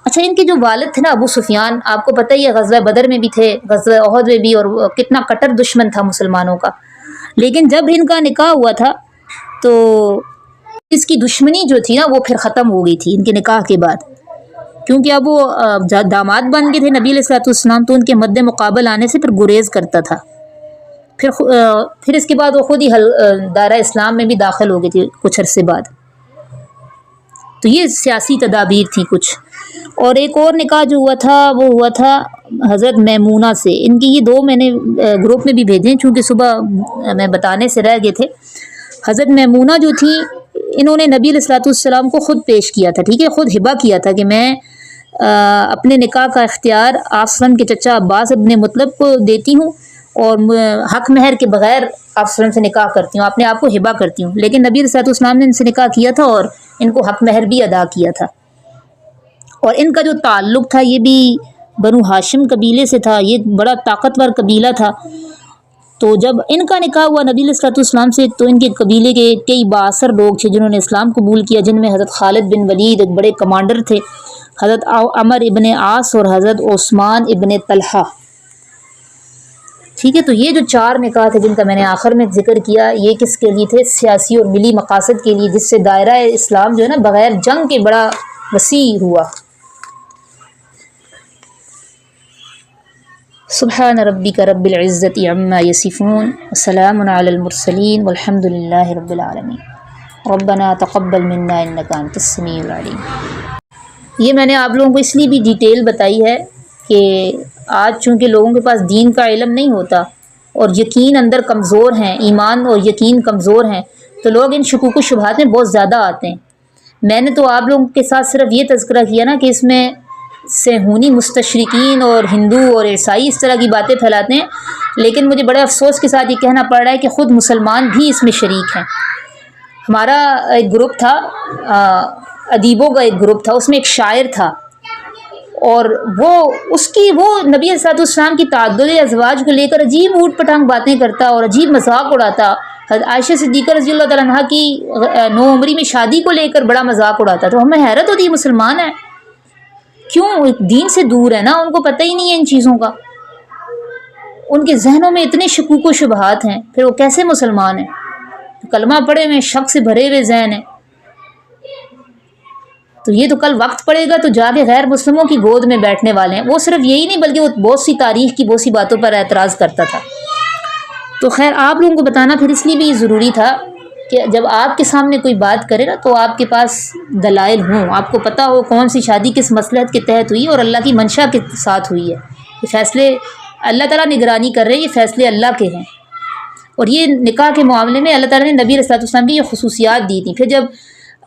اچھا، ان کے جو والد تھے نا ابو سفیان، آپ کو پتہ ہی ہے غزوہ بدر میں بھی تھے، غزوہ احد میں بھی، اور کتنا کٹر دشمن تھا مسلمانوں کا، لیکن جب ان کا نکاح ہوا تھا تو اس کی دشمنی جو تھی نا وہ پھر ختم ہو گئی تھی ان کے نکاح کے بعد، کیونکہ اب وہ داماد بن گئے تھے نبی علیہ الصلوۃ والسلام، تو ان کے مد مقابل آنے سے پھر گریز کرتا تھا۔ پھر اس کے بعد وہ خود ہی دائرہ اسلام میں بھی داخل ہو گئے تھے کچھ عرصے بعد۔ تو یہ سیاسی تدابیر تھی کچھ۔ اور ایک اور نکاح جو ہوا تھا وہ ہوا تھا حضرت میمونہ سے۔ ان کی یہ دو میں نے گروپ میں بھی بھیجے ہیں چونکہ صبح میں بتانے سے رہ گئے تھے۔ حضرت میمونہ جو تھی انہوں نے نبی علیہ الصلوۃ والسلام کو خود پیش کیا تھا، ٹھیک ہے، خود ہبہ کیا تھا کہ میں اپنے نکاح کا اختیار آپ صلی اللہ علیہ وسلم کے چچا عباس ابن مطلب کو دیتی ہوں اور حق مہر کے بغیر آپ صلی اللہ علیہ وسلم سے نکاح کرتی ہوں، اپنے آپ کو ہبہ کرتی ہوں۔ لیکن نبی علیہ الصلوۃ والسلام نے ان سے نکاح کیا تھا اور ان کو حق مہر بھی ادا کیا تھا۔ اور ان کا جو تعلق تھا یہ بھی بنو ہاشم قبیلے سے تھا، یہ بڑا طاقتور قبیلہ تھا۔ تو جب ان کا نکاح ہوا نبی علیہ الصلوۃ والسلام سے تو ان کے قبیلے کے کئی بااثر لوگ تھے جنہوں نے اسلام قبول کیا، جن میں حضرت خالد بن ولید ایک بڑے کمانڈر تھے، حضرت عمر ابن عاص اور حضرت عثمان ابن طلحہ، ٹھیک ہے۔ تو یہ جو چار نکاح تھے جن کا میں نے آخر میں ذکر کیا، یہ کس کے لیے تھے؟ سیاسی اور ملی مقاصد کے لیے، جس سے دائرہ اسلام جو ہے نا بغیر جنگ کے بڑا وسیع ہوا۔ سبحان ربک رب العزت عما یصفون وسلام علی المرسلین والحمد للہ رب العالمین۔ ربنا تقبل منا انک انت السمیع العلیم۔ یہ میں نے آپ لوگوں کو اس لیے بھی ڈیٹیل بتائی ہے کہ آج چونکہ لوگوں کے پاس دین کا علم نہیں ہوتا اور یقین اندر کمزور ہیں، ایمان اور یقین کمزور ہیں، تو لوگ ان شکوک و شبہات میں بہت زیادہ آتے ہیں۔ میں نے تو آپ لوگوں کے ساتھ صرف یہ تذکرہ کیا نا کہ اس میں صہیونی مستشرقین اور ہندو اور عیسائی اس طرح کی باتیں پھیلاتے ہیں، لیکن مجھے بڑے افسوس کے ساتھ یہ کہنا پڑ رہا ہے کہ خود مسلمان بھی اس میں شریک ہیں۔ ہمارا ایک گروپ تھا، ادیبوں کا ایک گروپ تھا، اس میں ایک شاعر تھا اور وہ نبی علیہ السلام کی تعدد ازواج کو لے کر عجیب اوٹ پٹانگ باتیں کرتا اور عجیب مذاق اڑاتا۔ عائشہ صدیقہ رضی اللہ تعالیٰ عنہا کی نوعمری میں شادی کو لے کر بڑا مذاق اڑاتا، تو ہمیں حیرت ہوتی ہے مسلمان ہے کیوں دین سے دور ہے نا، ان کو پتہ ہی نہیں ہے ان چیزوں کا، ان کے ذہنوں میں اتنے شکوک و شبہات ہیں، پھر وہ کیسے مسلمان ہیں؟ کلمہ پڑھے ہوئے شک سے بھرے ہوئے ذہن ہیں۔ تو یہ تو کل وقت پڑے گا تو جا کے غیر مسلموں کی گود میں بیٹھنے والے ہیں۔ وہ صرف یہی نہیں بلکہ وہ بہت سی تاریخ کی بہت سی باتوں پر اعتراض کرتا تھا۔ تو خیر آپ لوگوں کو بتانا پھر اس لیے بھی ضروری تھا کہ جب آپ کے سامنے کوئی بات کرے نا تو آپ کے پاس دلائل ہوں، آپ کو پتہ ہو کون سی شادی کس مصلحت کے تحت ہوئی اور اللہ کی منشا کے ساتھ ہوئی ہے۔ یہ فیصلے اللہ تعالیٰ نگرانی کر رہے ہیں، یہ فیصلے اللہ کے ہیں۔ اور یہ نکاح کے معاملے میں اللہ تعالیٰ نے نبی علیہ الصلوۃ والسلام کی یہ خصوصیات دی تھیں۔ پھر جب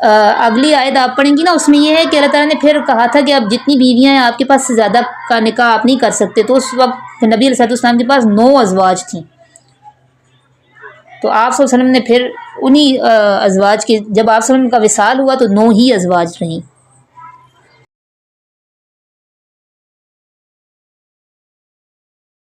اگلی آیت آپ پڑھیں گی نا اس میں یہ ہے کہ اللہ تعالیٰ نے پھر کہا تھا کہ اب جتنی بیویاں ہیں آپ کے پاس سے زیادہ کا نکاح آپ نہیں کر سکتے، تو اس وقت نبی علیہ الصلوۃ والسلام کے پاس 9 ازواج تھیں۔ تو آپ صلی اللہ علیہ وسلم نے پھر انہی ازواج کے، جب آپ صلی اللہ علیہ وسلم کا وصال ہوا تو 9 ہی ازواج رہیں۔